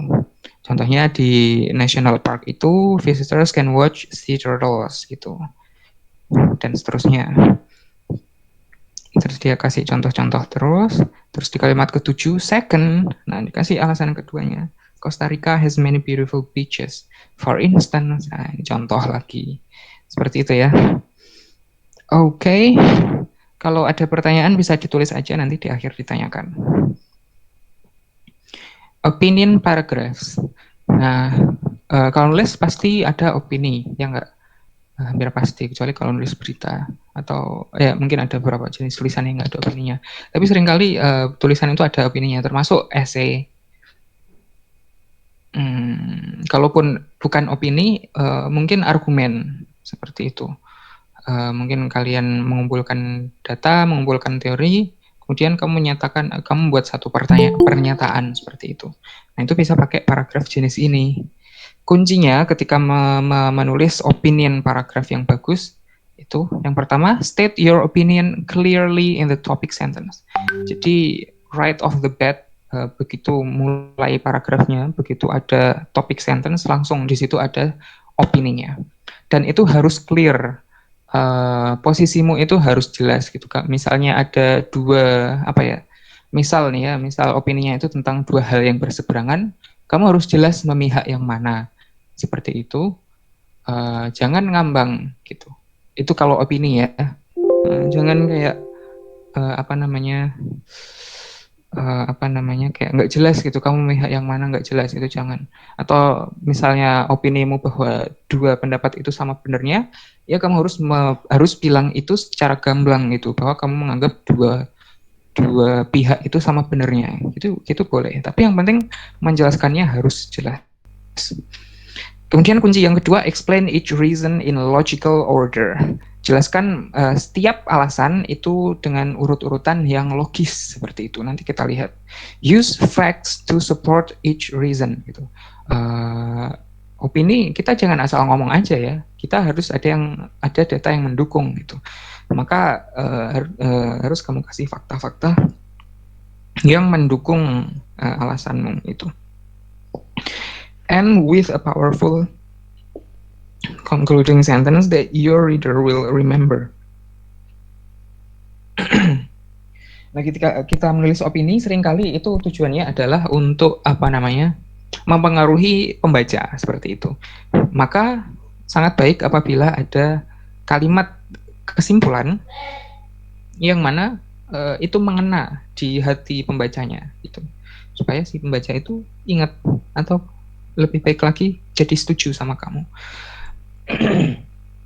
Contohnya di National Park itu visitors can watch sea turtles gitu dan seterusnya. Terus dia kasih contoh-contoh terus di kalimat ke-7 second, nah dikasih alasan keduanya. Costa Rica has many beautiful beaches. For instance, nah ini contoh lagi. Seperti itu ya. Oke. Kalau ada pertanyaan bisa ditulis aja nanti di akhir ditanyakan. Opinion paragraphs. Nah, kalau nulis pasti ada opini, ya enggak? Hampir pasti, kecuali kalau nulis berita atau ya mungkin ada beberapa jenis tulisan yang nggak ada opininya. Tapi seringkali tulisan itu ada opininya, termasuk essay. Kalaupun bukan opini, mungkin argumen seperti itu. Mungkin kalian mengumpulkan data, mengumpulkan teori, kemudian kamu menyatakan, kamu membuat satu pernyataan seperti itu. Nah itu bisa pakai paragraf jenis ini. Kuncinya ketika menulis opinion paragraf yang bagus, itu yang pertama, state your opinion clearly in the topic sentence. Jadi right off the bat, begitu mulai paragrafnya, begitu ada topic sentence, langsung di situ ada opininya. Dan itu harus clear. Posisimu itu harus jelas gitu Kak. Misalnya ada misal opininya itu tentang 2 hal yang berseberangan, kamu harus jelas memihak yang mana. Seperti itu, jangan ngambang gitu. Itu kalau opini ya. Jangan kayak kayak nggak jelas gitu, kamu memihak yang mana nggak jelas, itu jangan. Atau misalnya opinimu bahwa 2 pendapat itu sama benernya, ya kamu harus bilang itu secara gamblang gitu, bahwa kamu menganggap dua pihak itu sama benernya. Itu boleh. Tapi yang penting menjelaskannya harus jelas. Kemudian kunci yang kedua, explain each reason in logical order. Jelaskan setiap alasan itu dengan urut-urutan yang logis seperti itu. Nanti kita lihat. Use facts to support each reason. Gitu. Opini kita jangan asal ngomong aja ya. Kita harus ada data yang mendukung gitu. Maka harus kamu kasih fakta-fakta yang mendukung alasanmu itu. end with a powerful concluding sentence that your reader will remember. Nah, ketika kita menulis opini, seringkali itu tujuannya adalah untuk mempengaruhi pembaca seperti itu. Maka sangat baik apabila ada kalimat kesimpulan yang mana itu mengena di hati pembacanya, gitu. Supaya si pembaca itu ingat atau lebih baik lagi jadi setuju sama kamu.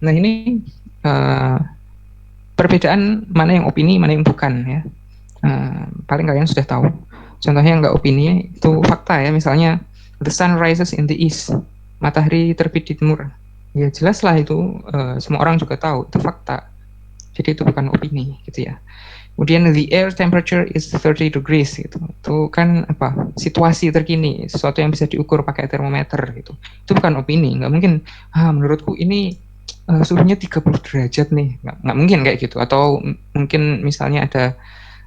Nah, ini perbedaan mana yang opini, mana yang bukan ya. Paling kalian sudah tahu. Contohnya nggak opini itu fakta ya, misalnya the sun rises in the east, matahari terbit di timur. Ya jelas lah itu, semua orang juga tahu itu fakta. Jadi itu bukan opini gitu ya. Kemudian the air temperature is 30 degrees gitu. Itu kan situasi terkini, sesuatu yang bisa diukur pakai termometer gitu. Itu bukan opini, nggak mungkin. Menurutku ini suhunya 30 derajat nih, nggak mungkin kayak gitu. Atau mungkin misalnya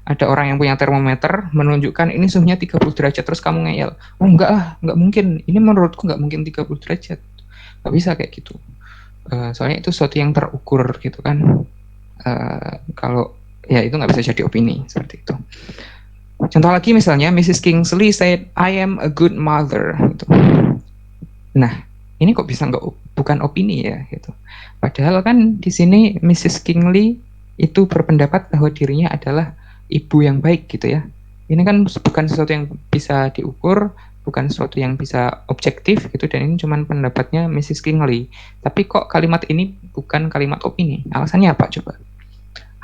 ada orang yang punya termometer menunjukkan ini suhunya 30 derajat terus kamu ngeyel, oh enggak lah, nggak mungkin, ini menurutku nggak mungkin 30 derajat. Nggak bisa kayak gitu. Soalnya itu sesuatu yang terukur gitu kan. Kalau ya itu nggak bisa jadi opini seperti itu. Contoh lagi misalnya Mrs. Kingsley said I am a good mother gitu. Nah, ini kok bisa bukan opini ya gitu. Padahal kan di sini Mrs. Kingsley itu berpendapat bahwa dirinya adalah ibu yang baik gitu ya. Ini kan bukan sesuatu yang bisa diukur, bukan sesuatu yang bisa objektif gitu, dan ini cuma pendapatnya Mrs. Kingsley. Tapi kok kalimat ini bukan kalimat opini? Alasannya apa coba?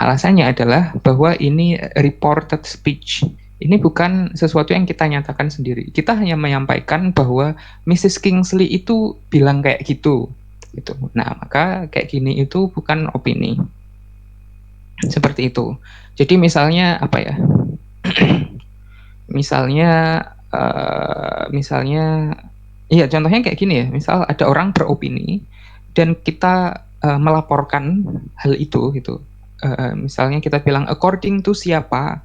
Alasannya adalah bahwa ini reported speech. Ini bukan sesuatu yang kita nyatakan sendiri. Kita hanya menyampaikan bahwa Mrs. Kingsley itu bilang kayak gitu. Nah, maka kayak gini itu bukan opini. Seperti itu. Jadi misalnya iya contohnya kayak gini ya. Misal ada orang beropini dan kita melaporkan hal itu gitu. Misalnya kita bilang according to siapa,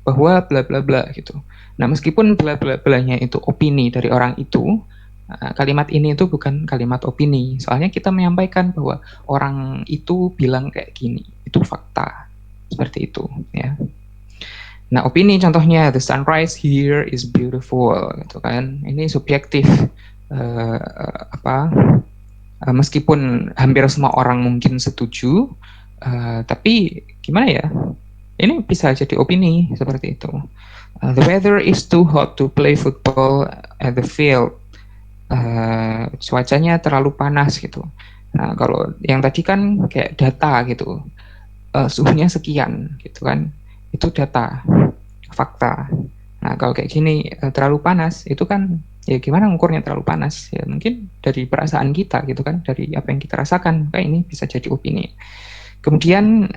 bahwa bla bla bla gitu. Nah, meskipun bla bla blanya itu opini dari orang itu, kalimat ini itu bukan kalimat opini. Soalnya kita menyampaikan bahwa orang itu bilang kayak gini, itu fakta. Seperti itu ya. Nah, opini contohnya the sunrise here is beautiful gitu kan. Ini subjektif. Meskipun hampir semua orang mungkin setuju, tapi gimana ya? Ini bisa jadi opini seperti itu. The weather is too hot to play football at the field. Cuacanya terlalu panas gitu. Nah, kalau yang tadi kan kayak data gitu, suhunya sekian gitu kan, itu data, fakta. Nah, kalau kayak gini terlalu panas, itu kan ya gimana ngukurnya terlalu panas? Ya mungkin dari perasaan kita gitu kan, dari apa yang kita rasakan. Kayak ini bisa jadi opini. Kemudian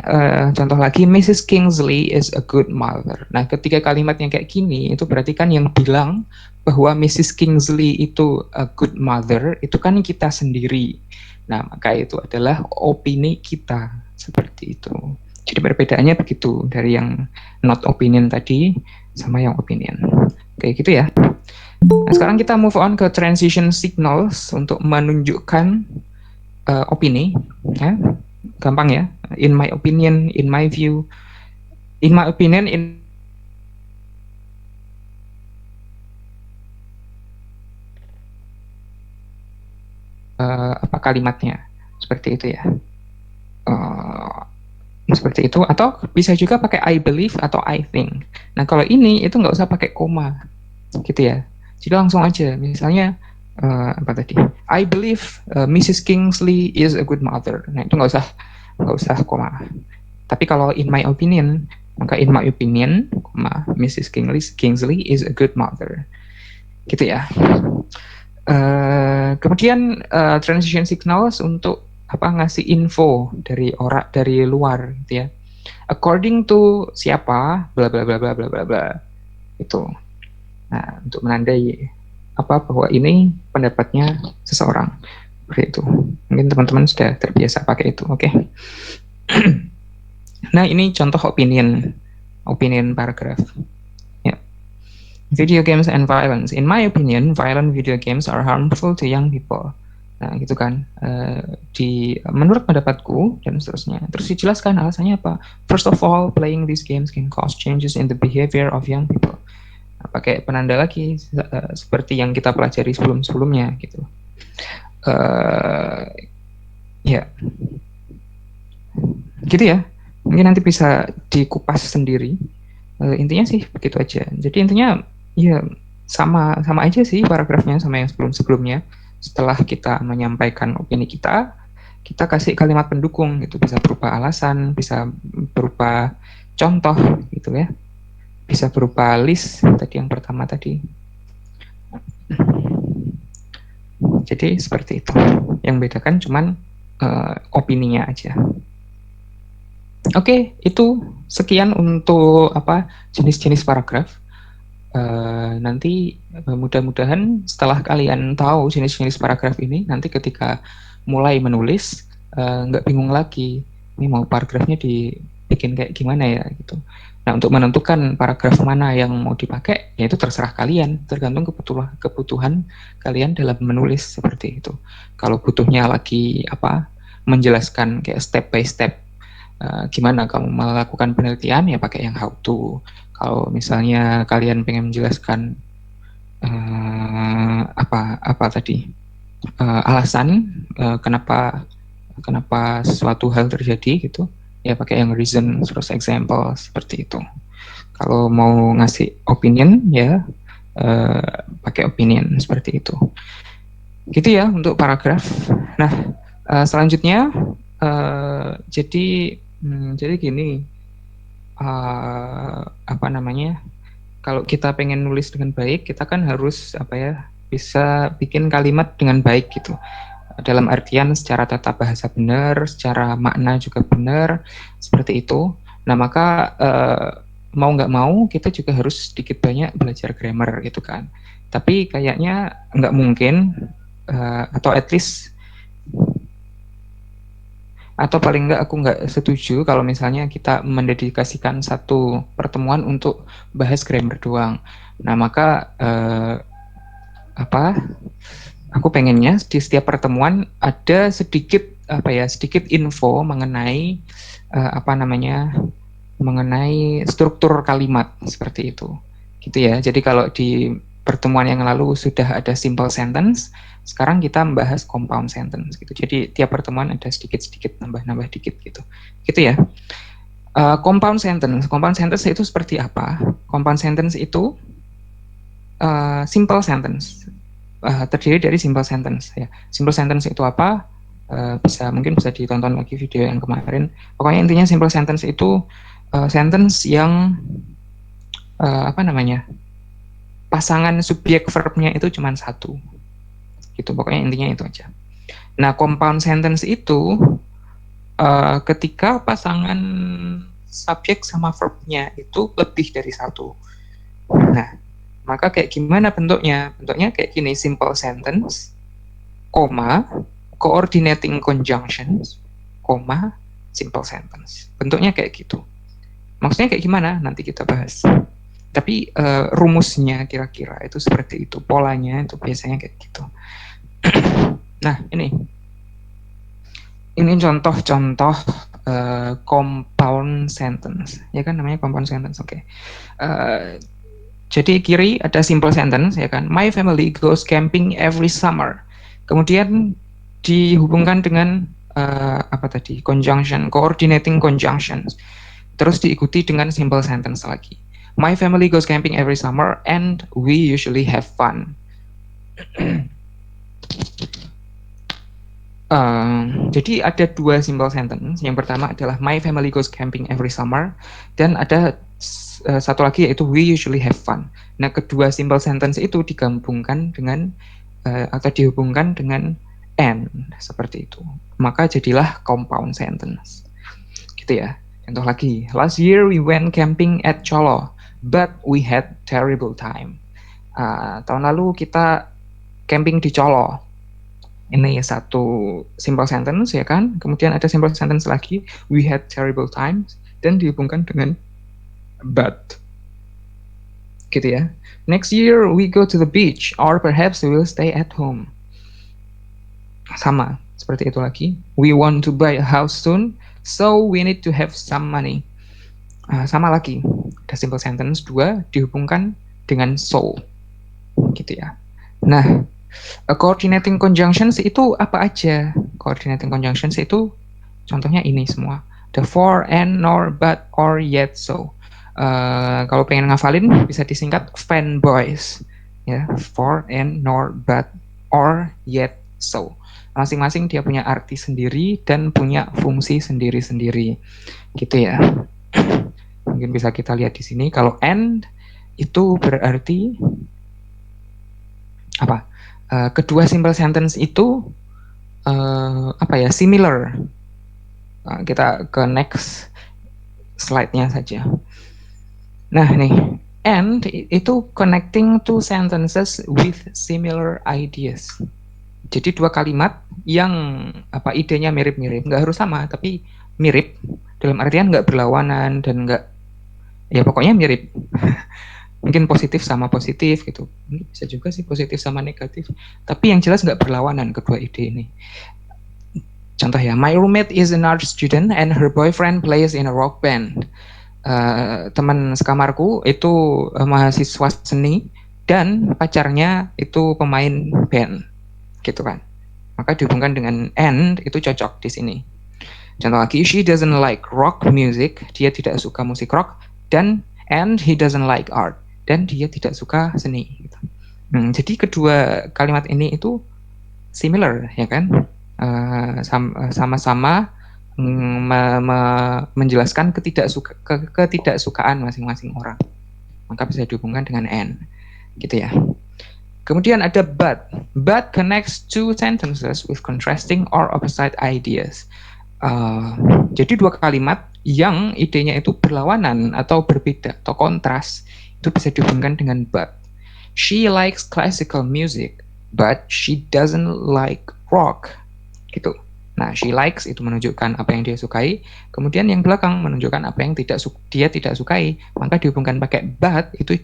contoh lagi, Mrs. Kingsley is a good mother. Nah, ketika kalimatnya kayak gini, itu berarti kan yang bilang bahwa Mrs. Kingsley itu a good mother, itu kan kita sendiri. Nah, maka itu adalah opini kita, seperti itu. Jadi perbedaannya begitu, dari yang not opinion tadi, sama yang opinion. Kayak gitu ya. Nah, sekarang kita move on ke transition signals untuk menunjukkan opini. Ya. Gampang ya, in my opinion, in my view, in my opinion, kalimatnya seperti itu ya. Seperti itu, atau bisa juga pakai I believe atau I think. Nah, kalau ini itu nggak usah pakai koma gitu ya, jadi langsung aja. Misalnya I believe Mrs. Kingsley is a good mother. Nah, itu nggak usah koma. Tapi kalau in my opinion, maka in my opinion, Mrs. Kingsley is a good mother. Gitu ya. Kemudian transition signals untuk ngasih info dari luar gitu ya. According to siapa, bla bla bla bla bla bla bla. Itu. Nah, untuk menandai bahwa ini pendapatnya seseorang. Seperti itu. Mungkin teman-teman sudah terbiasa pakai itu, oke? Nah, ini contoh opinion paragraph. Ya. Video games and violence. In my opinion, violent video games are harmful to young people. Nah, gitu kan. Menurut pendapatku dan seterusnya. Terus dijelaskan alasannya apa? First of all, playing these games can cause changes in the behavior of young people. Nah, pakai penanda lagi seperti yang kita pelajari sebelum-sebelumnya gitu. Ya, gitu ya. Mungkin nanti bisa dikupas sendiri. Intinya sih begitu aja. Jadi intinya ya sama aja sih paragrafnya sama yang sebelum-sebelumnya. Setelah kita menyampaikan opini kita kasih kalimat pendukung gitu, bisa berupa alasan, bisa berupa contoh gitu ya. Bisa berupa list tadi yang pertama tadi. Jadi seperti itu. Yang bedakan cuman opininya aja. Oke, itu sekian untuk jenis-jenis paragraf. Nanti mudah-mudahan setelah kalian tahu jenis-jenis paragraf ini, nanti ketika mulai menulis nggak bingung lagi, ini mau paragrafnya dibikin kayak gimana ya gitu. Nah, untuk menentukan paragraf mana yang mau dipakai, ya itu terserah kalian, tergantung kebutuhan kalian dalam menulis seperti itu. Kalau butuhnya lagi menjelaskan kayak step by step, gimana kamu melakukan penelitian, ya pakai yang how to. Kalau misalnya kalian pengen menjelaskan alasan kenapa suatu hal terjadi gitu, ya pakai yang reason terus example seperti itu. Kalau mau ngasih opinion ya pakai opinion seperti itu. Gitu ya untuk paragraf. Nah, selanjutnya jadi gini, kalau kita pengen nulis dengan baik, kita kan harus bisa bikin kalimat dengan baik gitu. Dalam artian secara tata bahasa benar, secara makna juga benar, seperti itu. Nah, maka mau nggak mau kita juga harus sedikit banyak belajar grammar gitu kan. Tapi kayaknya nggak mungkin, atau at least, atau paling nggak aku nggak setuju kalau misalnya kita mendedikasikan satu pertemuan untuk bahas grammar doang. Nah, maka aku pengennya di setiap pertemuan ada sedikit info mengenai mengenai struktur kalimat seperti itu. Gitu ya. Jadi kalau di pertemuan yang lalu sudah ada simple sentence, sekarang kita membahas compound sentence gitu. Jadi tiap pertemuan ada sedikit-sedikit nambah-nambah dikit gitu. Gitu ya. Compound sentence itu seperti apa? Compound sentence itu simple sentence. Terdiri dari simple sentence ya. Simple sentence itu apa? Mungkin bisa ditonton lagi video yang kemarin. Pokoknya intinya simple sentence itu sentence yang pasangan subjek verbnya itu cuma satu. Gitu, pokoknya intinya itu aja. Nah, compound sentence itu ketika pasangan subjek sama verbnya itu lebih dari satu. Nah, maka kayak gimana bentuknya? Bentuknya kayak gini, simple sentence, koma, coordinating conjunctions, koma, simple sentence. Bentuknya kayak gitu. Maksudnya kayak gimana? Nanti kita bahas. Tapi rumusnya kira-kira itu seperti itu. Polanya itu biasanya kayak gitu. Nah, ini contoh-contoh compound sentence. Ya kan namanya compound sentence, oke. Jadi kiri ada simple sentence, ya kan. My family goes camping every summer. Kemudian dihubungkan dengan conjunction, coordinating conjunctions. Terus diikuti dengan simple sentence lagi. My family goes camping every summer and we usually have fun. Jadi ada dua simple sentence. Yang pertama adalah my family goes camping every summer, dan ada satu lagi yaitu we usually have fun. Nah, kedua simple sentence itu digabungkan dengan atau dihubungkan dengan and seperti itu. Maka jadilah compound sentence. Gitu ya. Contoh lagi. Last year we went camping at Cholo, but we had terrible time. Tahun lalu kita camping di Cholo. Ini satu simple sentence, ya kan. Kemudian ada simple sentence lagi, we had terrible times, dan dihubungkan dengan but. gitu ya. Next year we go to the beach, or perhaps we will stay at home. Sama, seperti itu lagi. We want to buy a house soon, so we need to have some money. Sama lagi, ada simple sentence 2 dihubungkan dengan so, gitu ya. Nah, coordinating conjunctions itu apa aja? Coordinating conjunctions itu contohnya ini semua. The for, and, nor, but, or, yet, so. Kalau pengen ngafalin bisa disingkat fanboys, ya. For, and, nor, but, or, yet, so. Masing-masing dia punya arti sendiri dan punya fungsi sendiri-sendiri, gitu ya. Mungkin bisa kita lihat di sini. Kalau and itu berarti apa? Kedua simple sentence itu similar. Kita ke next slide-nya saja. Nah nih, and itu connecting two sentences with similar ideas. Jadi dua kalimat yang idenya mirip-mirip, nggak harus sama tapi mirip, dalam artian nggak berlawanan dan nggak, ya pokoknya mirip. Mungkin positif sama positif gitu, bisa juga sih positif sama negatif, tapi yang jelas nggak berlawanan kedua ide ini. Contoh ya, my roommate is an art student and her boyfriend plays in a rock band. Teman sekamarku itu mahasiswa seni dan pacarnya itu pemain band, gitu kan. Maka dihubungkan dengan and itu cocok di sini. Contoh lagi, she doesn't like rock music, dia tidak suka musik rock, dan and he doesn't like art, dan dia tidak suka seni. Gitu. Jadi kedua kalimat ini itu similar, ya kan? Sama-sama menjelaskan ketidaksukaan masing-masing orang. Maka bisa dihubungkan dengan and, gitu ya. Kemudian ada but. But connects two sentences with contrasting or opposite ideas. Jadi dua kalimat yang idenya itu berlawanan atau berbeda atau kontras, itu bisa dihubungkan dengan but. She likes classical music, but she doesn't like rock. Gitu. Nah, she likes itu menunjukkan apa yang dia sukai, kemudian yang belakang menunjukkan apa yang dia tidak sukai, maka dihubungkan pakai but itu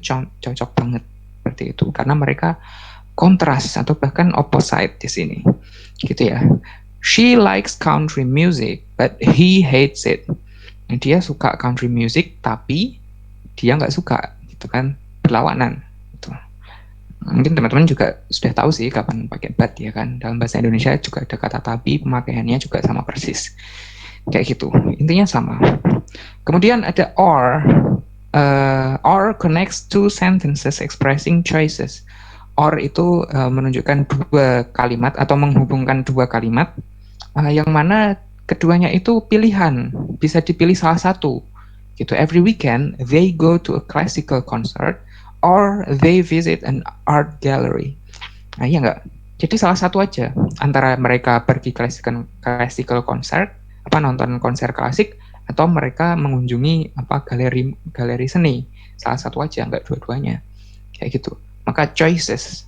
cocok banget seperti itu, karena mereka kontras atau bahkan opposite di sini, gitu ya. She likes country music, but he hates it. Dia suka country music, tapi dia nggak suka, gitu kan, berlawanan. Gitu. Mungkin teman-teman juga sudah tahu sih kapan pakai but ya kan. Dalam bahasa Indonesia juga ada kata tapi, pemakaiannya juga sama persis. Kayak gitu, intinya sama. Kemudian ada or. Or connects two sentences expressing choices. Or itu menunjukkan dua kalimat atau menghubungkan dua kalimat yang mana keduanya itu pilihan, bisa dipilih salah satu. Gitu. Every weekend they go to a classical concert or they visit an art gallery. Nah iya nggak? Jadi salah satu aja antara mereka pergi classical concert, nonton konser klasik, atau mereka mengunjungi galeri seni. Salah satu aja, nggak dua-duanya. Kayak gitu. Maka choices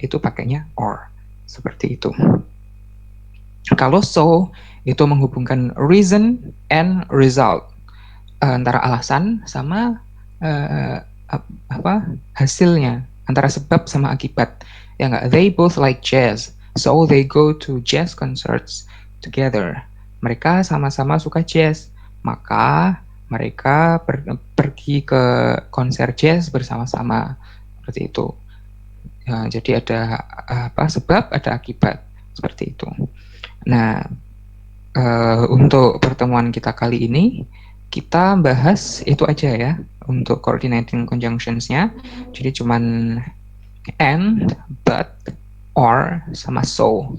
itu pakainya or, seperti itu. Kalau so itu menghubungkan reason and result, antara alasan sama hasilnya, antara sebab sama akibat. Ya nggak? They both like jazz, so they go to jazz concerts together. Mereka sama-sama suka jazz, maka mereka pergi ke konser jazz bersama-sama. Seperti itu. Ya, jadi ada sebab, ada akibat, seperti itu. Nah, untuk pertemuan kita kali ini kita bahas itu aja ya untuk coordinating conjunctions-nya. Jadi cuman and, but, or, sama so.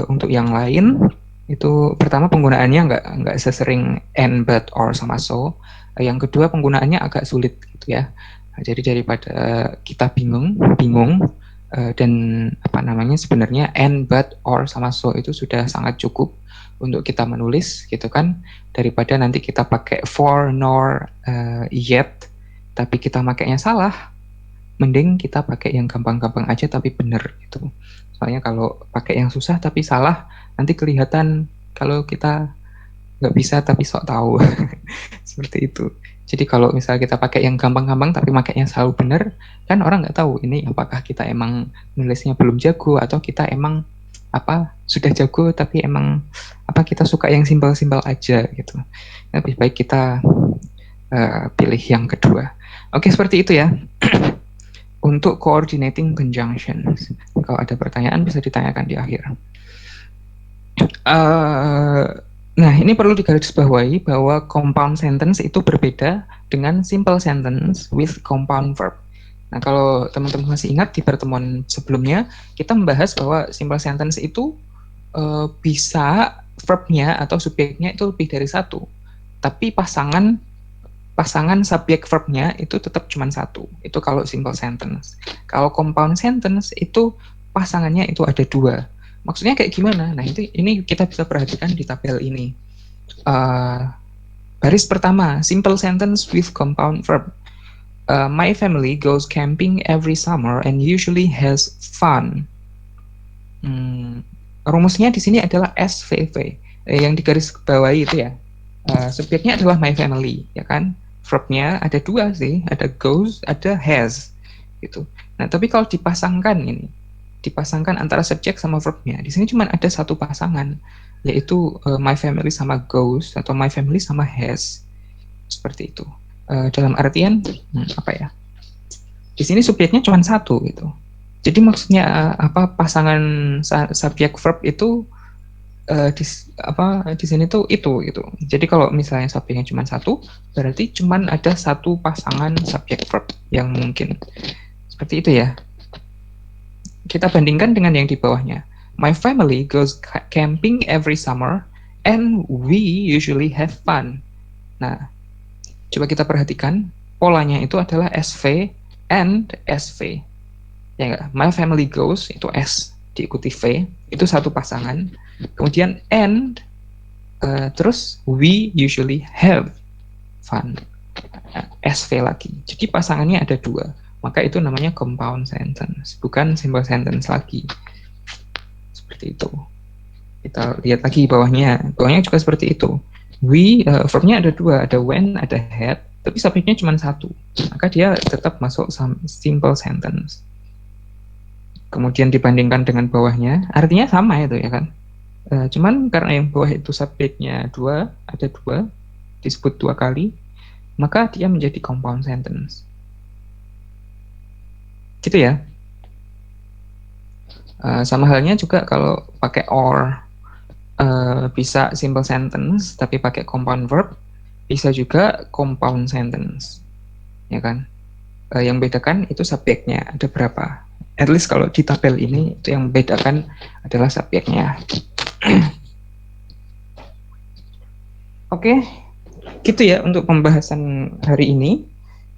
Untuk yang lain itu pertama penggunaannya nggak sesering and, but, or, sama so. Yang kedua penggunaannya agak sulit gitu ya. Jadi daripada kita bingung dan sebenarnya and, but, or, sama so itu sudah sangat cukup untuk kita menulis gitu kan, daripada nanti kita pakai for, nor, yet tapi kita makainya salah, mending kita pakai yang gampang-gampang aja tapi benar gitu. Soalnya kalau pakai yang susah tapi salah, nanti kelihatan kalau kita nggak bisa tapi sok tahu. Seperti itu. Jadi kalau misalnya kita pakai yang gampang-gampang tapi makainya selalu benar, kan orang nggak tahu ini apakah kita emang nulisnya belum jago atau kita emang sudah jago tapi emang kita suka yang simpel-simpel aja gitu. Lebih baik kita pilih yang kedua. Oke, seperti itu ya. Untuk coordinating conjunctions. Kalau ada pertanyaan bisa ditanyakan di akhir. Nah, ini perlu digarisbawahi bahwa compound sentence itu berbeda dengan simple sentence with compound verb. Nah, kalau teman-teman masih ingat di pertemuan sebelumnya, kita membahas bahwa simple sentence itu bisa verbnya atau subjeknya itu lebih dari satu. Tapi pasangan subjek verbnya itu tetap cuma satu. Itu kalau simple sentence. Kalau compound sentence itu pasangannya itu ada dua. Maksudnya kayak gimana? Nah, ini kita bisa perhatikan di tabel ini. Baris pertama, simple sentence with compound verb. My family goes camping every summer and usually has fun. Rumusnya di sini adalah SVV. Yang digaris bawahi itu ya. Subjeknya adalah my family, ya kan? Verbnya ada dua sih, ada goes, ada has, gitu. Nah, tapi kalau dipasangkan antara subjek sama verbnya, di sini cuma ada satu pasangan, yaitu my family sama goes atau my family sama has, seperti itu. Dalam artian di sini subjeknya cuma satu, gitu. Jadi maksudnya pasangan subjek verb itu di sini tuh itu gitu. Jadi kalau misalnya subjeknya cuma satu, berarti cuma ada satu pasangan subjek verb yang mungkin. Seperti itu ya. Kita bandingkan dengan yang di bawahnya. My family goes camping every summer and we usually have fun. Nah, coba kita perhatikan polanya itu adalah SV and SV. Ya enggak? My family goes itu S diikuti V, itu satu pasangan. Kemudian and terus we usually have fun, SV lagi. Jadi pasangannya ada dua, maka itu namanya compound sentence, bukan simple sentence lagi. Seperti itu. Kita lihat lagi bawahnya juga seperti itu. We verbnya ada dua, ada when, ada had, tapi subjeknya cuma satu, maka dia tetap masuk simple sentence. Kemudian dibandingkan dengan bawahnya, artinya sama itu ya kan. Cuman karena yang bawah itu subjeknya ada dua, disebut dua kali, maka dia menjadi compound sentence. Gitu ya. Sama halnya juga kalau pakai or, bisa simple sentence tapi pakai compound verb, bisa juga compound sentence, ya kan. Yang bedakan itu subjeknya ada berapa. At least kalau di tabel ini itu yang membedakan adalah subjeknya. Oke, gitu ya untuk pembahasan hari ini.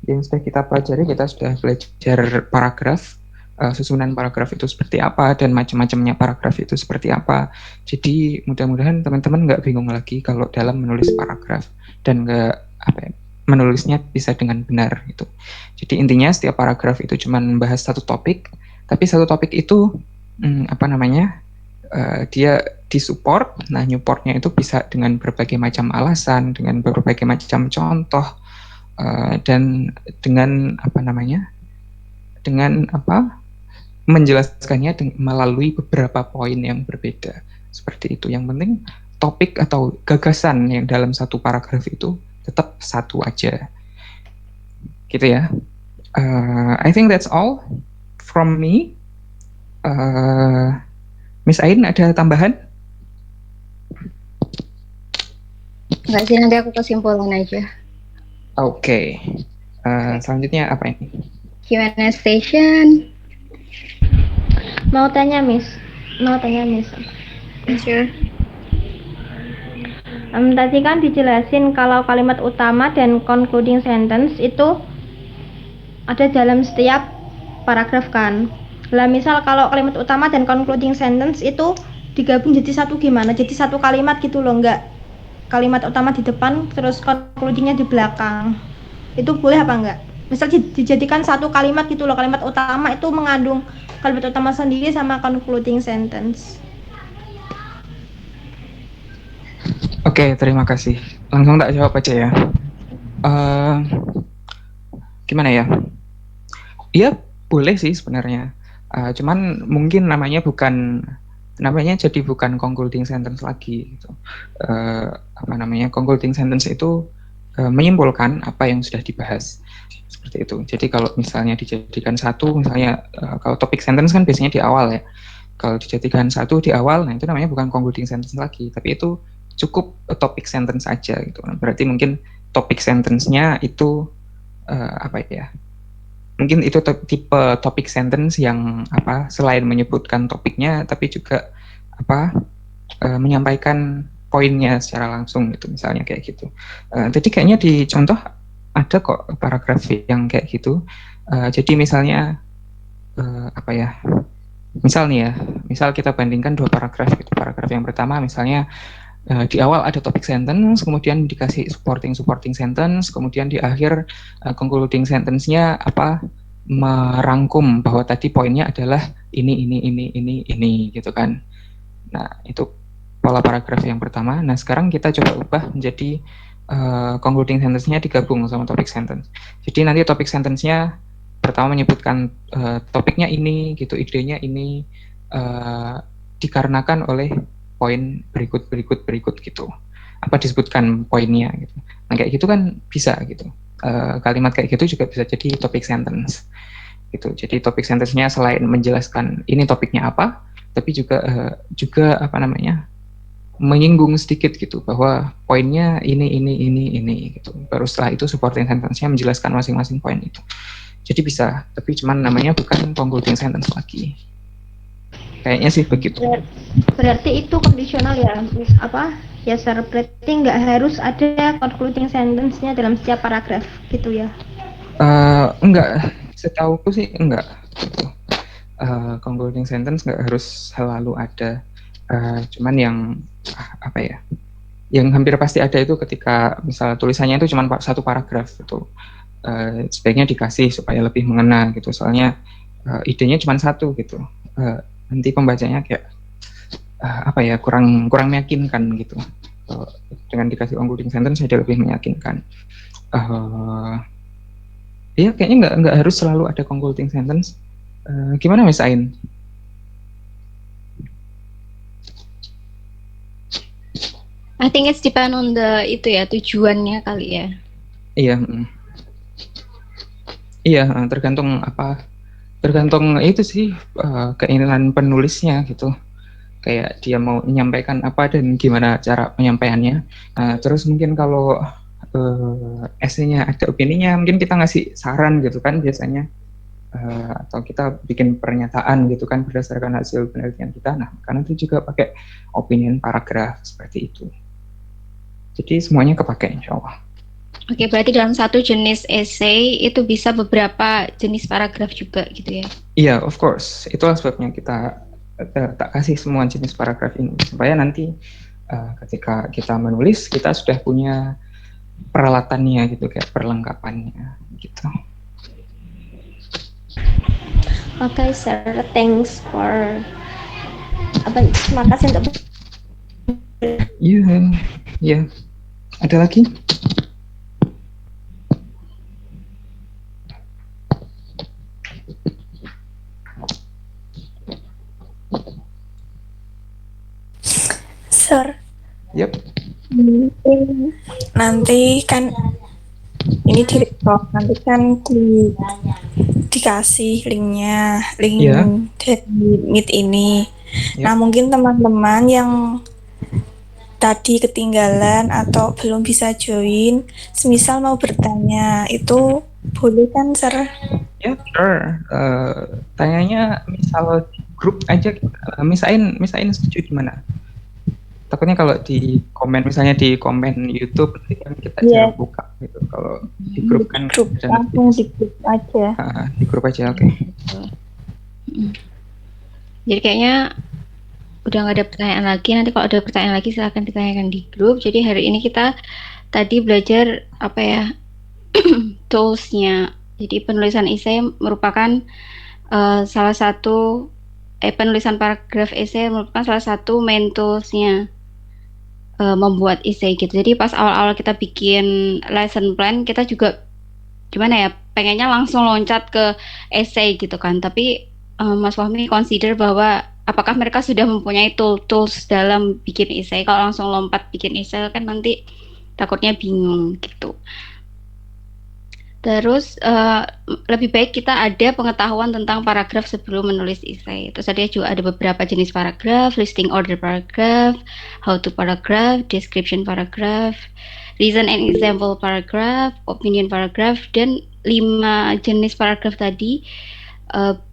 Yang sudah kita pelajari, kita sudah belajar paragraf, susunan paragraf itu seperti apa, dan macam-macamnya paragraf itu seperti apa. Jadi mudah-mudahan teman-teman nggak bingung lagi kalau dalam menulis paragraf, dan nggak menulisnya bisa dengan benar gitu. Jadi intinya setiap paragraf itu cuma membahas satu topik, tapi satu topik itu dia disupport. Nah, supportnya itu bisa dengan berbagai macam alasan, dengan berbagai macam contoh, dan dengan menjelaskannya melalui beberapa poin yang berbeda. Seperti itu. Yang penting topik atau gagasan yang dalam satu paragraf itu tetap satu aja. Gitu ya. I think that's all from me. Miss Ain ada tambahan? Enggak sih, nanti aku kesimpulan aja. Oke. Selanjutnya apa ini? Q&A station. Mau tanya, Miss. Sure. Tadi kan dijelasin kalau kalimat utama dan concluding sentence itu ada dalam setiap paragraf kan. Lah misal kalau kalimat utama dan concluding sentence itu digabung jadi satu gimana? Jadi satu kalimat gitu loh, enggak kalimat utama di depan terus concludingnya di belakang. Itu boleh apa enggak? Misal dijadikan satu kalimat gitu loh, kalimat utama itu mengandung kalimat utama sendiri sama concluding sentence. Oke, terima kasih. Langsung tak jawab aja ya. Eh, Gimana ya? Iya boleh sih sebenarnya. Cuman mungkin namanya jadi bukan concluding sentence lagi gitu. Apa namanya? Concluding sentence itu menyimpulkan apa yang sudah dibahas seperti itu. Jadi kalau misalnya dijadikan satu, misalnya kalau topik sentence kan biasanya di awal ya. Kalau dijadikan satu di awal, nah itu namanya bukan concluding sentence lagi, tapi itu cukup topik sentence aja gitu. Berarti mungkin topik sentence-nya itu apa ya? Mungkin itu tipe topik sentence yang apa selain menyebutkan topiknya tapi juga apa menyampaikan poinnya secara langsung gitu misalnya kayak gitu. Jadi kayaknya di contoh ada kok paragraf yang kayak gitu. Jadi misalnya apa ya? Misal nih ya, misal kita bandingkan dua paragraf gitu. Paragraf yang pertama misalnya di awal ada topik sentence, kemudian dikasih supporting sentence, kemudian di akhir concluding sentence-nya apa merangkum bahwa tadi poinnya adalah ini gitu kan. Nah, itu pola paragraf yang pertama. Nah, sekarang kita coba ubah menjadi concluding sentence-nya digabung sama topik sentence. Jadi nanti topik sentence-nya pertama menyebutkan topiknya ini gitu, idenya ini dikarenakan oleh poin berikut gitu. Apa disebutkan poinnya gitu. Nah, kayak gitu kan bisa gitu. Kalimat kayak gitu juga bisa jadi topik sentence gitu. Jadi topik sentence-nya selain menjelaskan ini topiknya apa, tapi juga apa namanya? Menyinggung sedikit gitu bahwa poinnya ini gitu. Baru setelah itu supporting sentence-nya menjelaskan masing-masing poin itu. Jadi bisa, tapi cuman namanya bukan concluding sentence lagi. Kayaknya sih begitu. Berarti itu kondisional ya, apa? Ya, sir. Berarti nggak harus ada concluding sentence-nya dalam setiap paragraf gitu ya? Enggak, setauku sih enggak. Gitu. Concluding sentence nggak harus selalu ada. Cuman yang apa ya? Yang hampir pasti ada itu ketika misalnya tulisannya itu cuma satu paragraf itu. Sebaiknya dikasih supaya lebih mengena gitu. Soalnya idenya cuma satu gitu. Nanti pembacanya kayak apa ya kurang meyakinkan gitu. Dengan dikasih concluding sentence jadi lebih meyakinkan. Ya kayaknya nggak harus selalu ada concluding sentence. Gimana Miss Ain? I think it's depend on the itu ya tujuannya kali ya. Iya, iya tergantung apa? Tergantung itu sih keinginan penulisnya gitu. Kayak dia mau menyampaikan apa dan gimana cara penyampaiannya. Terus mungkin kalau esainya ada opininya, mungkin kita ngasih saran gitu kan biasanya. Atau kita bikin pernyataan gitu kan berdasarkan hasil penelitian kita. Nah, karena itu juga pakai opinion paragraf seperti itu. Jadi semuanya kepakai insya Allah. Oke, berarti dalam satu jenis essay itu bisa beberapa jenis paragraf juga gitu ya? Iya, of course. Itulah sebabnya kita tak kasih semua jenis paragraf ini supaya nanti ketika kita menulis kita sudah punya peralatannya gitu kayak perlengkapannya gitu. Oke, sir. Thanks for terima kasih untuk Iya. Ada lagi? Sir, Yep. nanti kan ini di record, nanti kan dikasih linknya, link Iya. dari Meet ini. Yep. Nah, mungkin teman-teman yang tadi ketinggalan atau belum bisa join, semisal mau bertanya, itu boleh kan, Sir? Ya, sure. Tanyanya misal di grup aja. Miss Ain setuju di mana? Takutnya kalau di komen, misalnya di komen YouTube, nanti kan kita jarang buka gitu. Kalau di grup kan Grup, langsung di grup aja. Di grup aja, oke. Jadi kayaknya udah nggak ada pertanyaan lagi. Nanti kalau ada pertanyaan lagi silahkan ditanyakan di grup. Jadi hari ini kita tadi belajar apa ya toolsnya. Jadi penulisan essay merupakan salah satu penulisan paragraf essay merupakan salah satu main toolsnya membuat essay gitu. Jadi pas awal-awal kita bikin lesson plan, kita juga gimana ya, pengennya langsung loncat ke essay gitu kan. Tapi Mas Fahmi consider bahwa apakah mereka sudah mempunyai tools dalam bikin essay. Kalau langsung lompat bikin essay kan nanti takutnya bingung gitu. Terus lebih baik kita ada pengetahuan tentang paragraf sebelum menulis essay. Terus ada juga ada beberapa jenis paragraf, listing order paragraph, how to paragraph, description paragraph, reason and example paragraph, opinion paragraph, dan 5 jenis paragraf tadi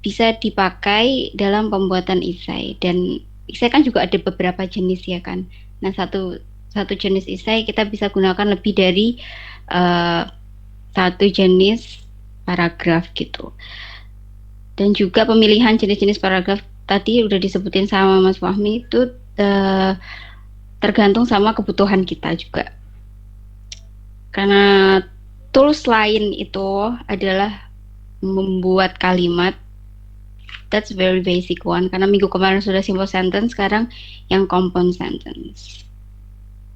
bisa dipakai dalam pembuatan essay. Dan essay kan juga ada beberapa jenis ya kan. Nah satu jenis essay kita bisa gunakan lebih dari satu jenis paragraf gitu. Dan juga pemilihan jenis-jenis paragraf tadi udah disebutin sama Mas Fahmi itu tergantung sama kebutuhan kita juga. Karena tools lain itu adalah membuat kalimat, that's very basic one. Karena minggu kemarin sudah simple sentence, sekarang yang compound sentence.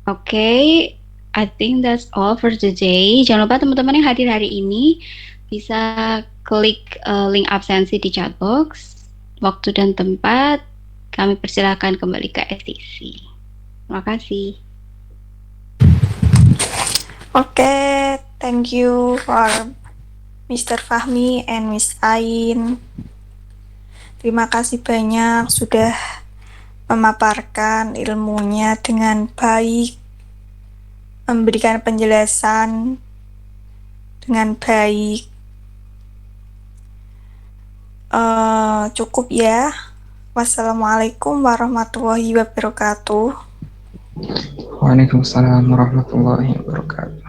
Oke. I think that's all for today. Jangan lupa teman-teman yang hadir hari ini bisa klik link absensi di chat box. Waktu dan tempat kami persilakan kembali ke STC. Terima kasih. Okay, thank you for Mr. Fahmi and Miss Ain. Terima kasih banyak sudah memaparkan ilmunya dengan baik, memberikan penjelasan dengan baik. Cukup ya. Wassalamualaikum warahmatullahi wabarakatuh. Waalaikumsalam warahmatullahi wabarakatuh.